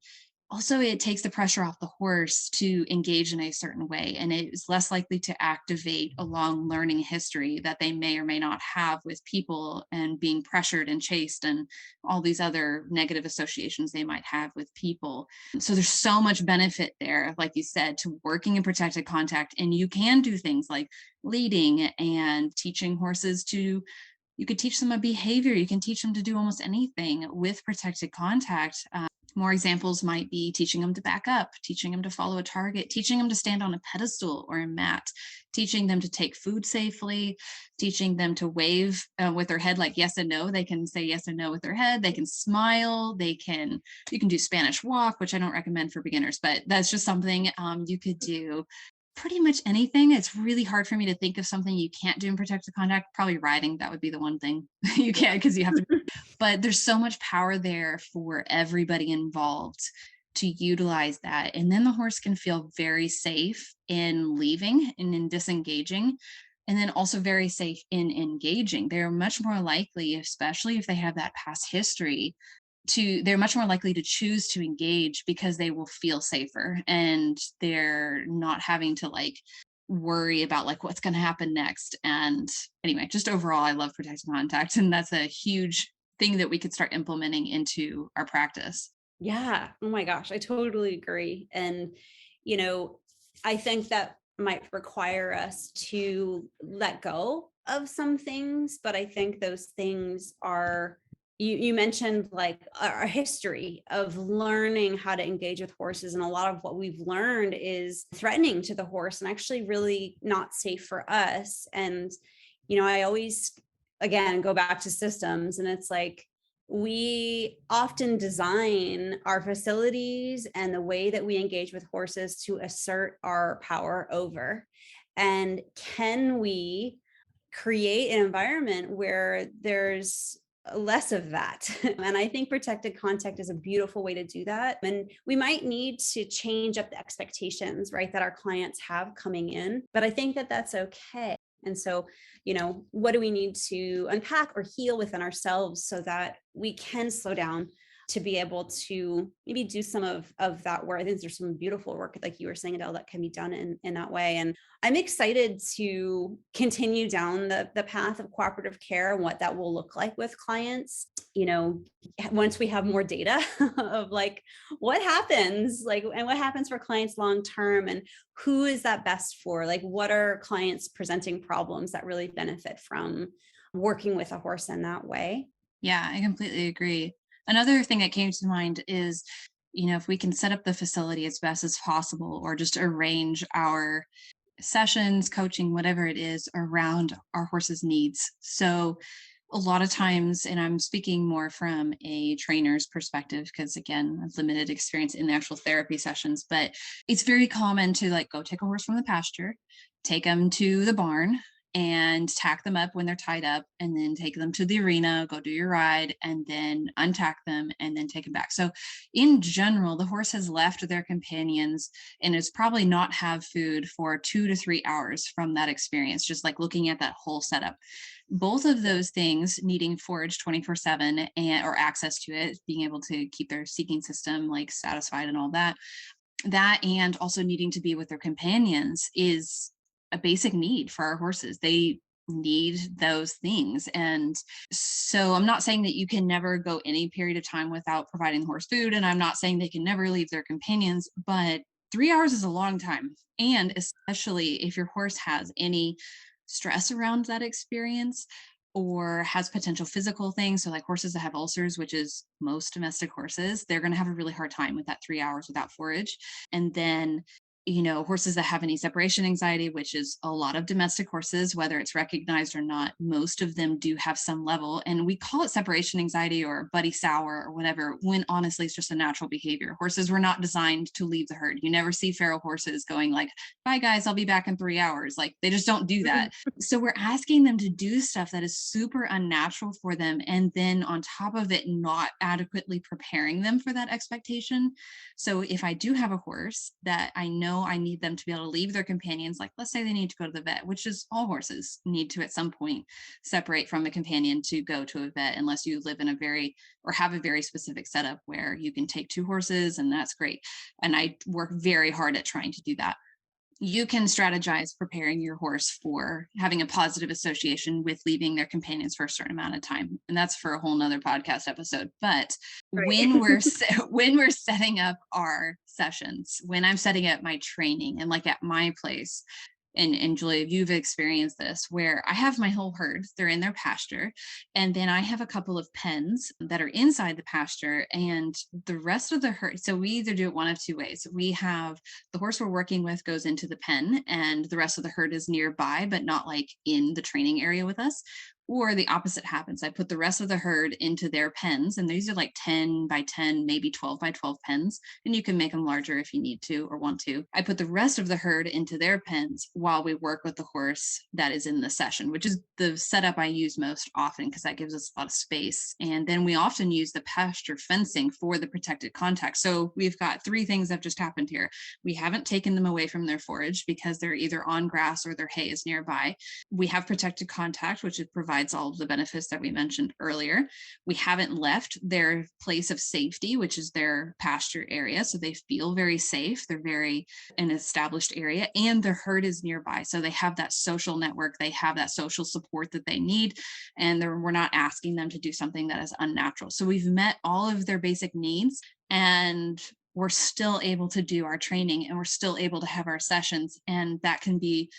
also, it takes the pressure off the horse to engage in a certain way, and it is less likely to activate a long learning history that they may or may not have with people and being pressured and chased and all these other negative associations they might have with people. So there's so much benefit there, like you said, to working in protected contact. And you can do things like leading and teaching horses to, you could teach them a behavior. You can teach them to do almost anything with protected contact. More examples might be teaching them to back up, teaching them to follow a target, teaching them to stand on a pedestal or a mat, teaching them to take food safely, teaching them to wave with their head like yes and no. They can say yes and no with their head. They can smile. You can do Spanish walk, which I don't recommend for beginners, but that's just something you could do. Pretty much anything. It's really hard for me to think of something you can't do in protected contact. Probably riding, that would be the one thing you can't, because you have to, but there's so much power there for everybody involved to utilize that. And then the horse can feel very safe in leaving and in disengaging, and then also very safe in engaging. They're much more likely, especially if they have that past history, they're much more likely to choose to engage because they will feel safer and they're not having to like worry about like what's going to happen next. And anyway, just overall, I love protected contact, and that's a huge thing that we could start implementing into our practice. Yeah. Oh my gosh, I totally agree. And, I think that might require us to let go of some things, but I think those things are, you mentioned like our history of learning how to engage with horses. And a lot of what we've learned is threatening to the horse and actually really not safe for us. And, I always, again, go back to systems, and it's like, we often design our facilities and the way that we engage with horses to assert our power over. And can we create an environment where there's less of that? And I think protected contact is a beautiful way to do that. And we might need to change up the expectations, right, that our clients have coming in, but I think that that's okay. And so, what do we need to unpack or heal within ourselves so that we can slow down to be able to maybe do some of that work? I think there's some beautiful work, like you were saying, Adele, that can be done in that way. And I'm excited to continue down the path of cooperative care and what that will look like with clients. Once we have more data of like what happens, and what happens for clients long term, and who is that best for? Like, what are clients presenting problems that really benefit from working with a horse in that way? Yeah, I completely agree. Another thing that came to mind is, if we can set up the facility as best as possible, or just arrange our sessions, coaching, whatever it is, around our horse's needs. So a lot of times, and I'm speaking more from a trainer's perspective, because again, I've limited experience in the actual therapy sessions, but it's very common to like go take a horse from the pasture, take them to the barn, and tack them up when they're tied up, and then take them to the arena, go do your ride, and then untack them and then take them back. So in general, the horse has left their companions and is probably not have food for 2 to 3 hours from that experience, just like looking at that whole setup. Both of those things, needing forage 24/7 or access to it, being able to keep their seeking system like satisfied and all that and also needing to be with their companions, is a basic need for our horses. They need those things. And so I'm not saying that you can never go any period of time without providing the horse food, and I'm not saying they can never leave their companions, but 3 hours is a long time. And especially if your horse has any stress around that experience or has potential physical things. So like horses that have ulcers, which is most domestic horses, they're going to have a really hard time with that 3 hours without forage. And then horses that have any separation anxiety, which is a lot of domestic horses, whether it's recognized or not, most of them do have some level. And we call it separation anxiety or buddy sour or whatever, when honestly, it's just a natural behavior. Horses were not designed to leave the herd. You never see feral horses going like, bye guys, I'll be back in 3 hours. Like, they just don't do that. So we're asking them to do stuff that is super unnatural for them. And then on top of it, not adequately preparing them for that expectation. So if I do have a horse that I know I need them to be able to leave their companions, like let's say they need to go to the vet, which is all horses need to at some point separate from a companion to go to a vet, unless you live in have a very specific setup where you can take 2 horses, and that's great. And I work very hard at trying to do that. You can strategize preparing your horse for having a positive association with leaving their companions for a certain amount of time. And that's for a whole nother podcast episode. But Right. when we're setting up our sessions, when I'm setting up my training and like at my place, and Julia, you've experienced this, where I have my whole herd, they're in their pasture, and then I have a couple of pens that are inside the pasture, and the rest of the herd. So we either do it one of 2 ways. We have the horse we're working with goes into the pen, and the rest of the herd is nearby, but not like in the training area with us. Or the opposite happens. I put the rest of the herd into their pens, and these are like 10 by 10, maybe 12 by 12 pens, and you can make them larger if you need to or want to. I put the rest of the herd into their pens while we work with the horse that is in the session, which is the setup I use most often because that gives us a lot of space. And then we often use the pasture fencing for the protected contact. So we've got 3 things that have just happened here. We haven't taken them away from their forage because they're either on grass or their hay is nearby. We have protected contact, which provides all of the benefits that we mentioned earlier. We haven't left their place of safety, which is their pasture area. So they feel very safe. They're very an established area, and their herd is nearby. So they have that social network. They have that social support that they need. And we're not asking them to do something that is unnatural. So we've met all of their basic needs, and we're still able to do our training, and we're still able to have our sessions. And that can be,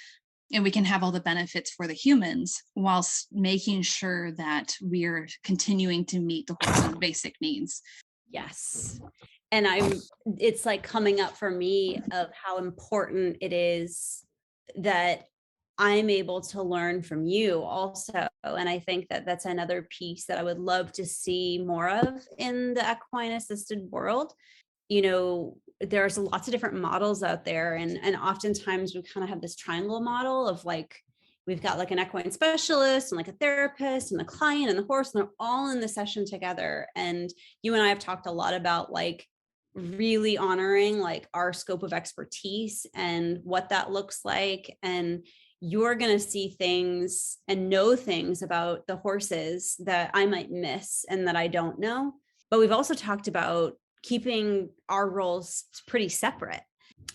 and we can have all the benefits for the humans whilst making sure that we're continuing to meet the horse's basic needs. Yes. And it's like coming up for me of how important it is that I'm able to learn from you also. And I think that that's another piece that I would love to see more of in the equine assisted world. There's lots of different models out there. And oftentimes we kind of have this triangle model of like, we've got like an equine specialist and like a therapist and the client and the horse, and they're all in the session together. And you and I have talked a lot about like really honoring like our scope of expertise and what that looks like. And you're going to see things and know things about the horses that I might miss and that I don't know. But we've also talked about keeping our roles pretty separate.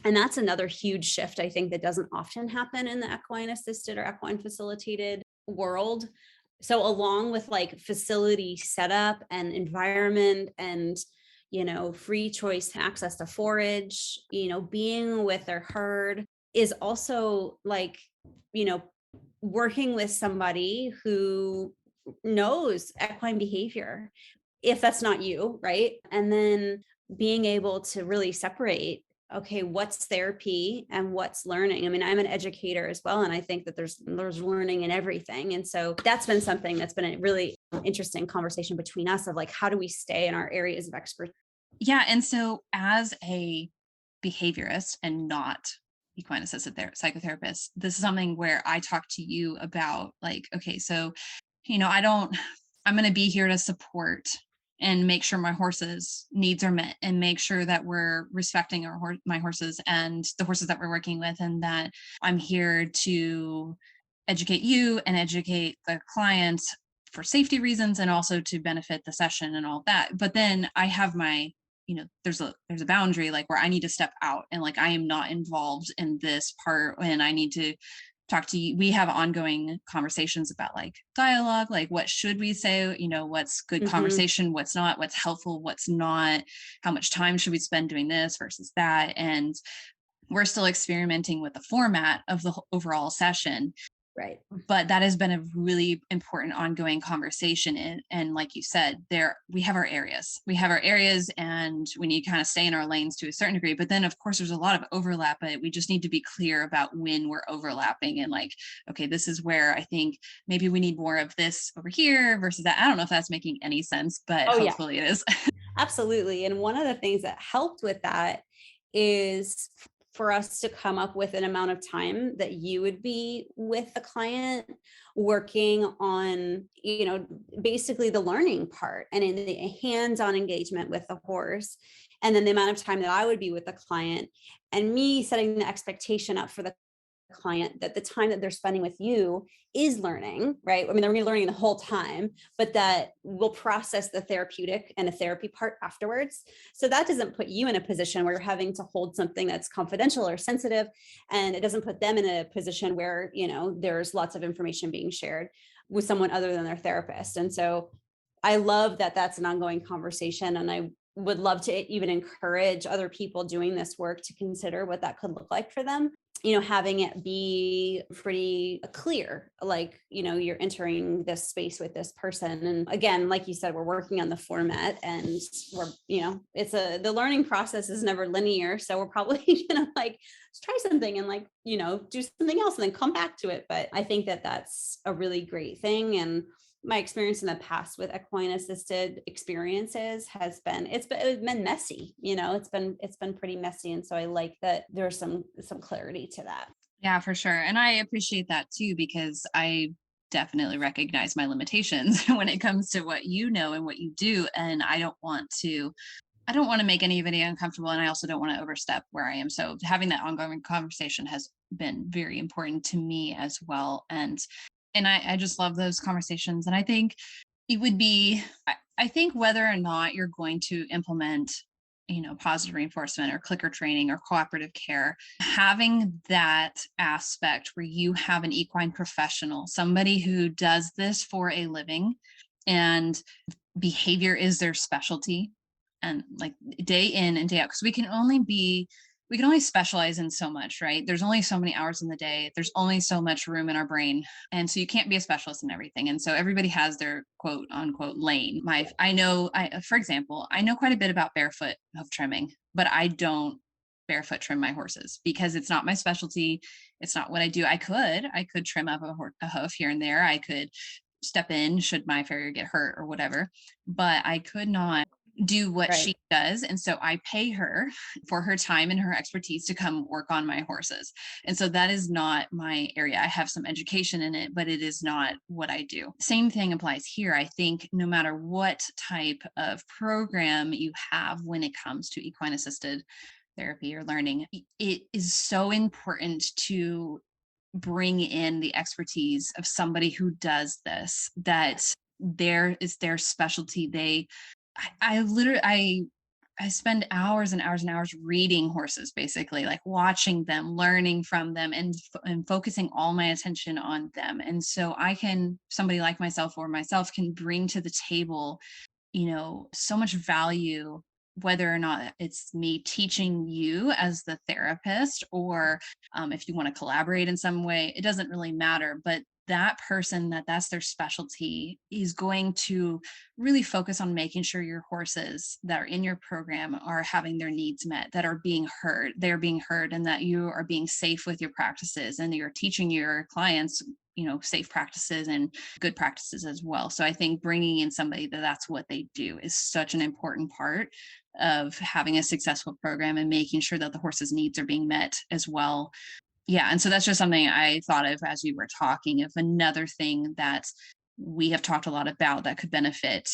And that's another huge shift, I think, that doesn't often happen in the equine assisted or equine facilitated world. So along with like facility setup and environment and, free choice access to forage, being with their herd is also like, working with somebody who knows equine behavior, if that's not you, right? And then being able to really separate, okay, what's therapy and what's learning? I mean, I'm an educator as well, and I think that there's learning in everything. And so that's been something that's been a really interesting conversation between us of like, how do we stay in our areas of expertise? Yeah. And so as a behaviorist and not equine assisted psychotherapist, this is something where I talk to you about like, okay, so, I'm going to be here to support and make sure my horses' needs are met and make sure that we're respecting my horses and the horses that we're working with, and that I'm here to educate you and educate the client for safety reasons and also to benefit the session and all that. But then I have my, there's a boundary like where I need to step out and like I am not involved in this part, and I need to talk to you. We have ongoing conversations about like dialogue, like what should we say, what's good conversation, what's not, what's helpful, what's not, how much time should we spend doing this versus that. And we're still experimenting with the format of the overall session. Right. But that has been a really important ongoing conversation. And like you said, we have our areas and we need to kind of stay in our lanes to a certain degree. But then of course there's a lot of overlap, but we just need to be clear about when we're overlapping and like, okay, this is where I think maybe we need more of this over here versus that. I don't know if that's making any sense, but hopefully it is. Absolutely. And one of the things that helped with that is for us to come up with an amount of time that you would be with the client working on, basically the learning part and in the hands-on engagement with the horse. And then the amount of time that I would be with the client and me setting the expectation up for the client that the time that they're spending with you is learning, right? I mean, they're going to be learning the whole time, but that we'll process the therapeutic and the therapy part afterwards. So that doesn't put you in a position where you're having to hold something that's confidential or sensitive. And it doesn't put them in a position where, there's lots of information being shared with someone other than their therapist. And so I love that that's an ongoing conversation. And I would love to even encourage other people doing this work to consider what that could look like for them. Having it be pretty clear, like, you're entering this space with this person. And again, like you said, we're working on the format and we're, the learning process is never linear. So we're probably going to like, let's try something and like, do something else and then come back to it. But I think that that's a really great thing. And my experience in the past with equine assisted experiences has been, it's been messy, it's been pretty messy. And so I like that there's some clarity to that. Yeah, for sure. And I appreciate that too, because I definitely recognize my limitations when it comes to what you know and what you do. And I don't want to make anybody uncomfortable. And I also don't want to overstep where I am. So having that ongoing conversation has been very important to me as well. And I just love those conversations. And I think it would be, I think whether or not you're going to implement, positive reinforcement or clicker training or cooperative care, having that aspect where you have an equine professional, somebody who does this for a living and behavior is their specialty and like day in and day out, because we can only specialize in so much, right? There's only so many hours in the day. There's only so much room in our brain. And so you can't be a specialist in everything. And so everybody has their quote unquote lane. For example, I know quite a bit about barefoot hoof trimming, but I don't barefoot trim my horses because it's not my specialty. It's not what I do. I could trim up a hoof here and there. I could step in should my farrier get hurt or whatever, but I could not do what Right. she does. And so I pay her for her time and her expertise to come work on my horses. And so that is not my area. I have some education in it, but it is not what I do. Same thing applies here. I think no matter what type of program you have when it comes to equine assisted therapy or learning, it is so important to bring in the expertise of somebody who does this, that there is their specialty. I spend hours and hours and hours reading horses, basically, like watching them, learning from them, and focusing all my attention on them. And so somebody like myself or myself can bring to the table, so much value, whether or not it's me teaching you as the therapist, or if you want to collaborate in some way, it doesn't really matter. But that person that's their specialty is going to really focus on making sure your horses that are in your program are having their needs met, that are being heard, they're being heard, and that you are being safe with your practices, and you're teaching your clients safe practices and good practices as well. So I think bringing in somebody that's what they do is such an important part of having a successful program and making sure that the horse's needs are being met as well. Yeah. And so that's just something I thought of as we were talking, of another thing that we have talked a lot about that could benefit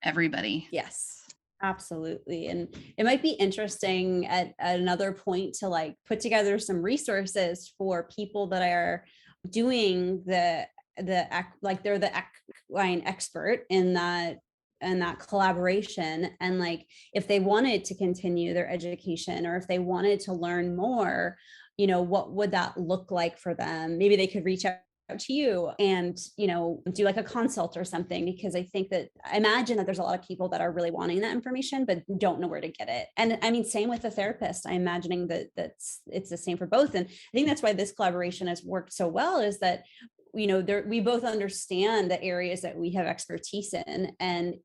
everybody. Yes, absolutely. And it might be interesting at another point to like put together some resources for people that are doing like they're the equine expert in that collaboration. And like, if they wanted to continue their education, or if they wanted to learn more, what would that look like for them? Maybe they could reach out to you and do like a consult or something, because I imagine that there's a lot of people that are really wanting that information but don't know where to get it. And I mean, same with the therapist. I'm imagining it's the same for both. And I think that's why this collaboration has worked so well, is that we both understand the areas that we have expertise in. And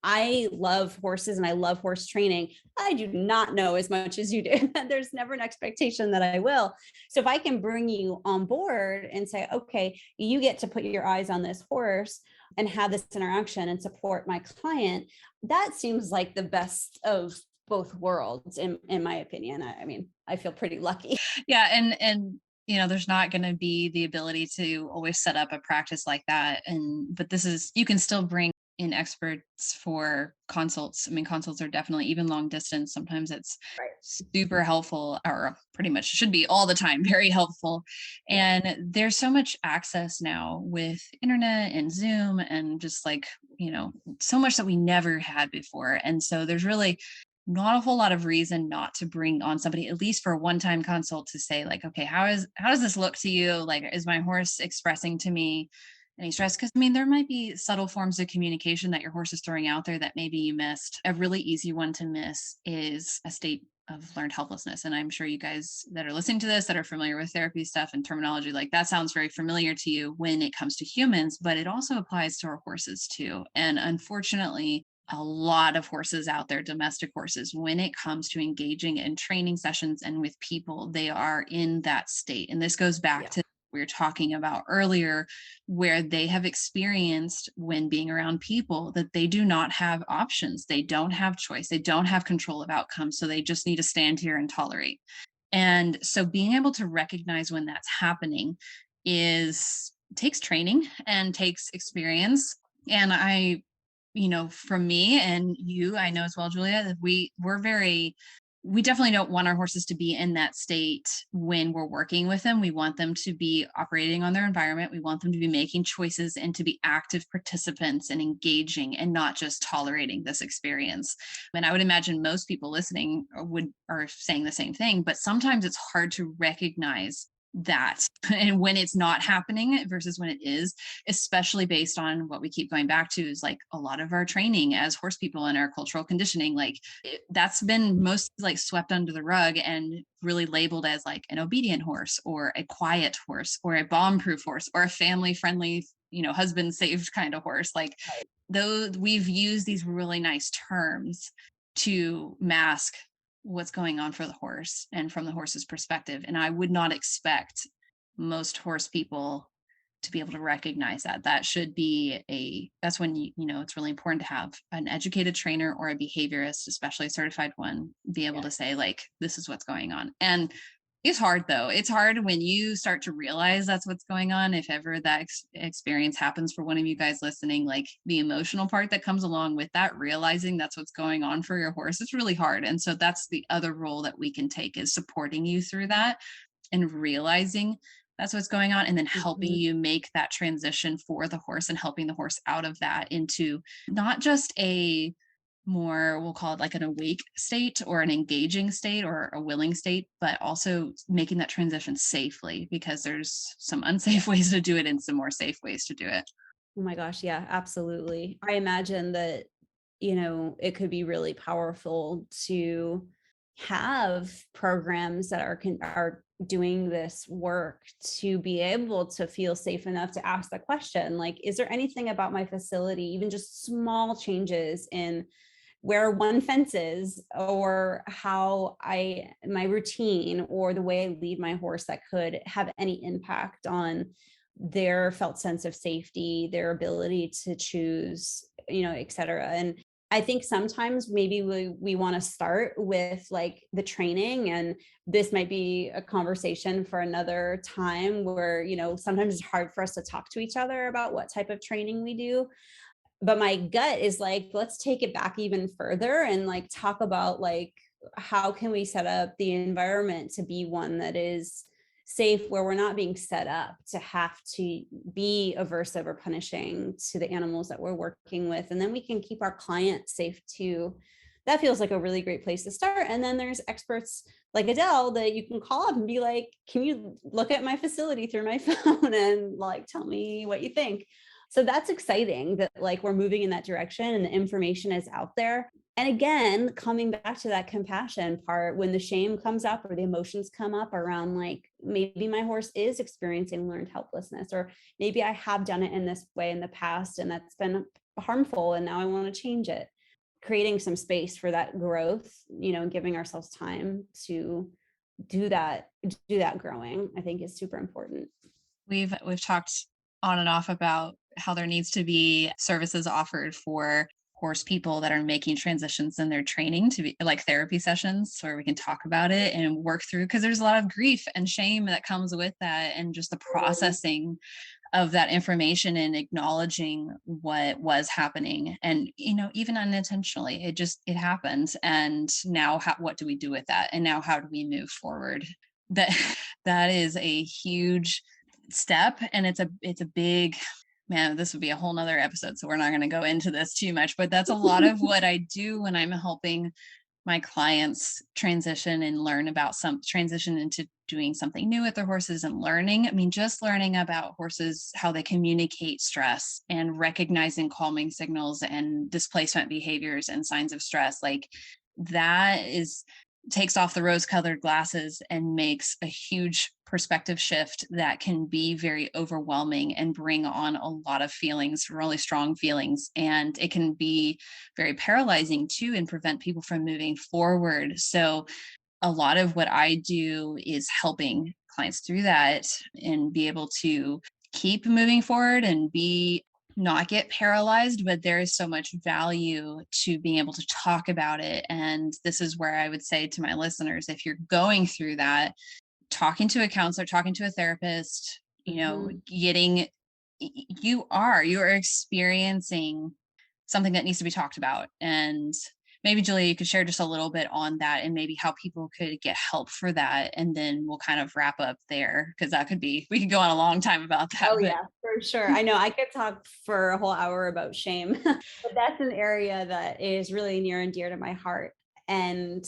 I love horses and I love horse training. I do not know as much as you do. There's never an expectation that I will. So if I can bring you on board and say, okay, you get to put your eyes on this horse and have this interaction and support my client, that seems like the best of both worlds, in my opinion. I mean, I feel pretty lucky. Yeah. And there's not going to be the ability to always set up a practice like that. But you can still bring in experts for consults. I mean, consults are definitely, even long distance, sometimes it's Right. super helpful, or pretty much should be all the time, very helpful. And there's so much access now with internet and Zoom and just like, so much that we never had before. And so there's really not a whole lot of reason not to bring on somebody, at least for a one-time consult, to say like, okay, how does this look to you? Like, is my horse expressing to me any stress? Because I mean, there might be subtle forms of communication that your horse is throwing out there that maybe you missed. A really easy one to miss is a state of learned helplessness. And I'm sure you guys that are listening to this, that are familiar with therapy stuff and terminology, like that sounds very familiar to you when it comes to humans, but it also applies to our horses too. And unfortunately, a lot of horses out there, domestic horses, when it comes to engaging in training sessions and with people, they are in that state. And this goes back to we were talking about earlier, where they have experienced when being around people that they do not have options. They don't have choice. They don't have control of outcomes. So they just need to stand here and tolerate. And so being able to recognize when that's happening takes training and takes experience. And from me and you, I know as well, Julia, that we definitely don't want our horses to be in that state when we're working with them. We want them to be operating on their environment. We want them to be making choices and to be active participants and engaging, and not just tolerating this experience. And I would imagine most people listening are saying the same thing, but sometimes it's hard to recognize that and when it's not happening versus when it is, especially based on what we keep going back to is like a lot of our training as horse people and our cultural conditioning, that's been most like swept under the rug and really labeled as like an obedient horse or a quiet horse or a bomb-proof horse or a family-friendly, husband saved kind of horse. Like though we've used these really nice terms to mask what's going on for the horse and from the horse's perspective. And I would not expect most horse people to be able to recognize that. That should be that's when it's really important to have an educated trainer or a behaviorist, especially a certified one, be able to say, like, this is what's going on. And it's hard though. It's hard when you start to realize that's what's going on. If ever that experience happens for one of you guys listening, like the emotional part that comes along with that, realizing that's what's going on for your horse, it's really hard. And so that's the other role that we can take, is supporting you through that and realizing that's what's going on, and then helping you make that transition for the horse and helping the horse out of that into not just a more, we'll call it like an awake state or an engaging state or a willing state, but also making that transition safely, because there's some unsafe ways to do it and some more safe ways to do it. Oh my gosh. Yeah, absolutely. I imagine that, it could be really powerful to have programs that are doing this work, to be able to feel safe enough to ask the question, like, is there anything about my facility, even just small changes in where one fence is, or how my routine or the way I lead my horse, that could have any impact on their felt sense of safety, their ability to choose, et cetera. And I think sometimes maybe we want to start with like the training, and this might be a conversation for another time, where, sometimes it's hard for us to talk to each other about what type of training we do. But my gut is like, let's take it back even further and like talk about like, how can we set up the environment to be one that is safe, where we're not being set up to have to be aversive or punishing to the animals that we're working with. And then we can keep our clients safe too. That feels like a really great place to start. And then there's experts like Adele that you can call up and be like, can you look at my facility through my phone and like, tell me what you think? So that's exciting that like we're moving in that direction and the information is out there. And again, coming back to that compassion part, when the shame comes up or the emotions come up around like, maybe my horse is experiencing learned helplessness, or maybe I have done it in this way in the past and that's been harmful and now I want to change it. Creating some space for that growth, and giving ourselves time to do that growing, I think is super important. We've talked on and off about how there needs to be services offered for horse people that are making transitions in their training, to be like therapy sessions where we can talk about it and work through, because there's a lot of grief and shame that comes with that, and just the processing of that information and acknowledging what was happening. And even unintentionally, it happens, and now what do we do with that, and now how do we move forward? That is a huge step, and it's a big, man, this would be a whole nother episode, so we're not going to go into this too much, but that's a lot of what I do when I'm helping my clients transition and learn about transition into doing something new with their horses and learning. I mean, just learning about horses, how they communicate stress and recognizing calming signals and displacement behaviors and signs of stress. Like that takes off the rose-colored glasses and makes a huge perspective shift that can be very overwhelming and bring on a lot of feelings, really strong feelings. And it can be very paralyzing too, and prevent people from moving forward. So a lot of what I do is helping clients through that and be able to keep moving forward and not get paralyzed. But there is so much value to being able to talk about it. And this is where I would say to my listeners, if you're going through that, talking to a counselor, talking to a therapist, you're experiencing something that needs to be talked about. And maybe Julia, you could share just a little bit on that and maybe how people could get help for that. And then we'll kind of wrap up there, because we could go on a long time about that. Oh yeah, for sure. I know I could talk for a whole hour about shame, but that's an area that is really near and dear to my heart. And,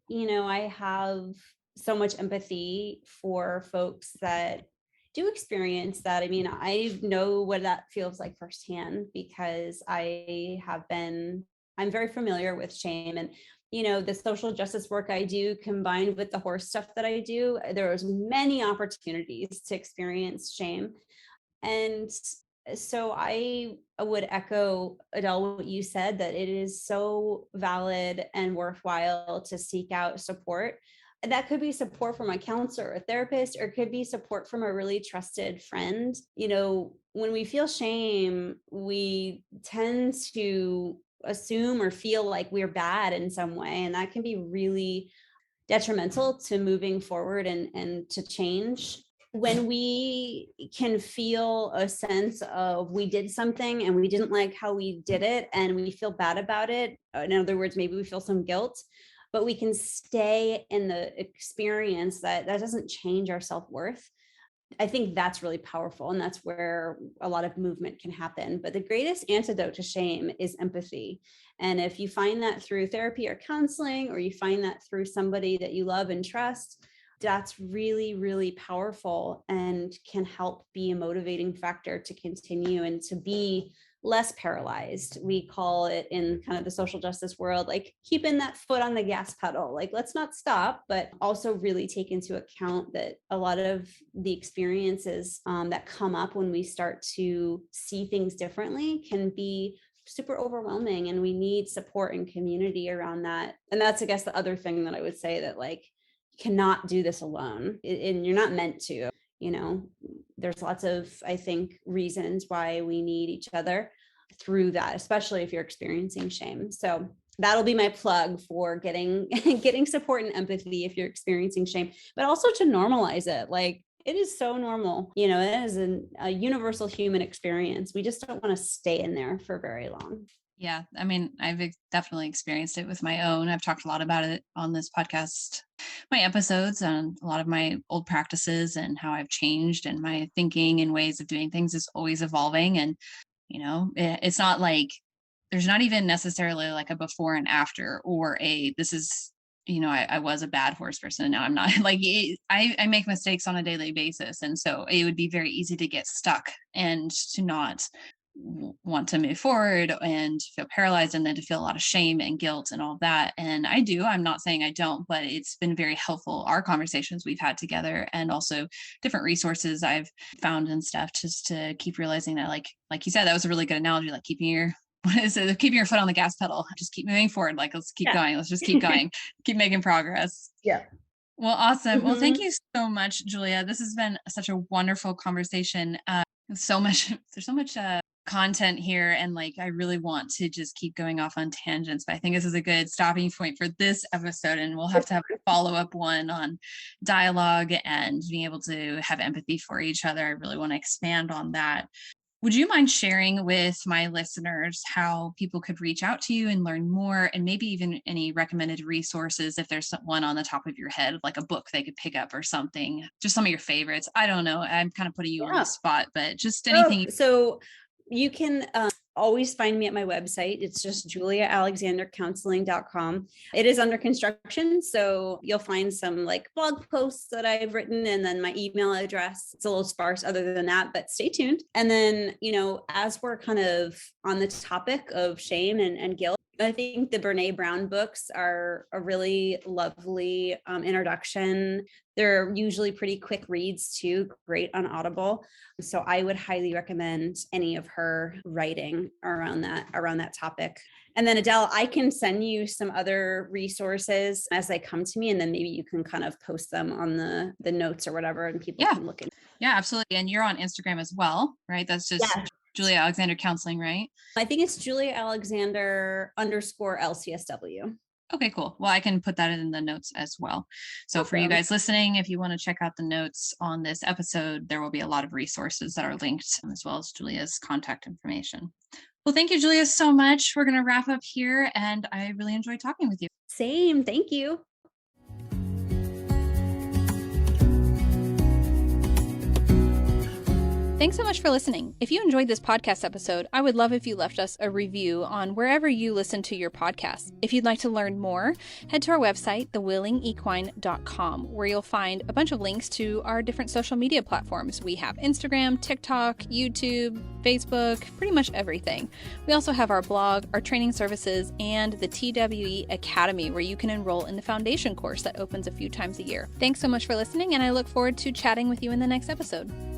I have so much empathy for folks that do experience that. I mean, I know what that feels like firsthand, because I'm very familiar with shame. And the social justice work I do combined with the horse stuff that I do, there was many opportunities to experience shame. And So I would echo, Adele, what you said, that it is so valid and worthwhile to seek out support. That could be support from a counselor or a therapist, or it could be support from a really trusted friend. When we feel shame, we tend to assume or feel like we're bad in some way. And that can be really detrimental to moving forward and to change. When we can feel a sense of we did something and we didn't like how we did it and we feel bad about it, in other words, maybe we feel some guilt, but we can stay in the experience, that doesn't change our self-worth. I think that's really powerful, and that's where a lot of movement can happen. But the greatest antidote to shame is empathy. And if you find that through therapy or counseling, or you find that through somebody that you love and trust, that's really, really powerful and can help be a motivating factor to continue and to be less paralyzed. We call it in kind of the social justice world, like keeping that foot on the gas pedal, like let's not stop, but also really take into account that a lot of the experiences that come up when we start to see things differently can be super overwhelming, and we need support and community around that. And that's, I guess, the other thing that I would say, that like, you cannot do this alone, and you're not meant to. There's lots of, I think, reasons why we need each other through that, especially if you're experiencing shame. So that'll be my plug for getting support and empathy if you're experiencing shame, but also to normalize it. Like, it is so normal. It is a universal human experience. We just don't want to stay in there for very long. Yeah. I mean, I've definitely experienced it with my own. I've talked a lot about it on this podcast, my episodes, and a lot of my old practices and how I've changed, and my thinking and ways of doing things is always evolving. And, it's not like there's not even necessarily like a before and after, or this is, I was a bad horse person and now I'm not. Like, I make mistakes on a daily basis. And so it would be very easy to get stuck and to not want to move forward and feel paralyzed, and then to feel a lot of shame and guilt and all of that. And I'm not saying I don't, but it's been very helpful, our conversations we've had together, and also different resources I've found and stuff, just to keep realizing that, like you said, that was a really good analogy, like keeping your foot on the gas pedal, just keep moving forward. Like, let's keep going. Let's just keep going, keep making progress. Yeah. Well, awesome. Mm-hmm. Well, thank you so much, Julia. This has been such a wonderful conversation. There's so much content here, and like, I really want to just keep going off on tangents, but I think this is a good stopping point for this episode, and we'll have to have a follow-up one on dialogue and being able to have empathy for each other. I really want to expand on that. Would you mind sharing with my listeners how people could reach out to you and learn more, and maybe even any recommended resources, if there's one on the top of your head, like a book they could pick up or something, just some of your favorites? I don't know. I'm kind of putting you on the spot, but just anything. So you can always find me at my website. It's just juliaalexandercounseling.com. It is under construction, so you'll find some like blog posts that I've written, and then my email address. It's a little sparse other than that, but stay tuned. And then, as we're kind of on the topic of shame and guilt, I think the Brene Brown books are a really lovely introduction. They're usually pretty quick reads too, great on Audible. So I would highly recommend any of her writing around that topic. And then Adele, I can send you some other resources as they come to me, and then maybe you can kind of post them on the notes or whatever, and people can look at. Yeah, absolutely. And you're on Instagram as well, right? That's just Julia Alexander Counseling, right? I think it's Julia Alexander _LCSW. Okay, cool. Well, I can put that in the notes as well. So for you guys listening, if you want to check out the notes on this episode, there will be a lot of resources that are linked, as well as Julia's contact information. Well, thank you, Julia, so much. We're going to wrap up here, and I really enjoyed talking with you. Same. Thank you. Thanks so much for listening. If you enjoyed this podcast episode, I would love if you left us a review on wherever you listen to your podcasts. If you'd like to learn more, head to our website, thewillingequine.com, where you'll find a bunch of links to our different social media platforms. We have Instagram, TikTok, YouTube, Facebook, pretty much everything. We also have our blog, our training services, and the TWE Academy, where you can enroll in the foundation course that opens a few times a year. Thanks so much for listening, and I look forward to chatting with you in the next episode.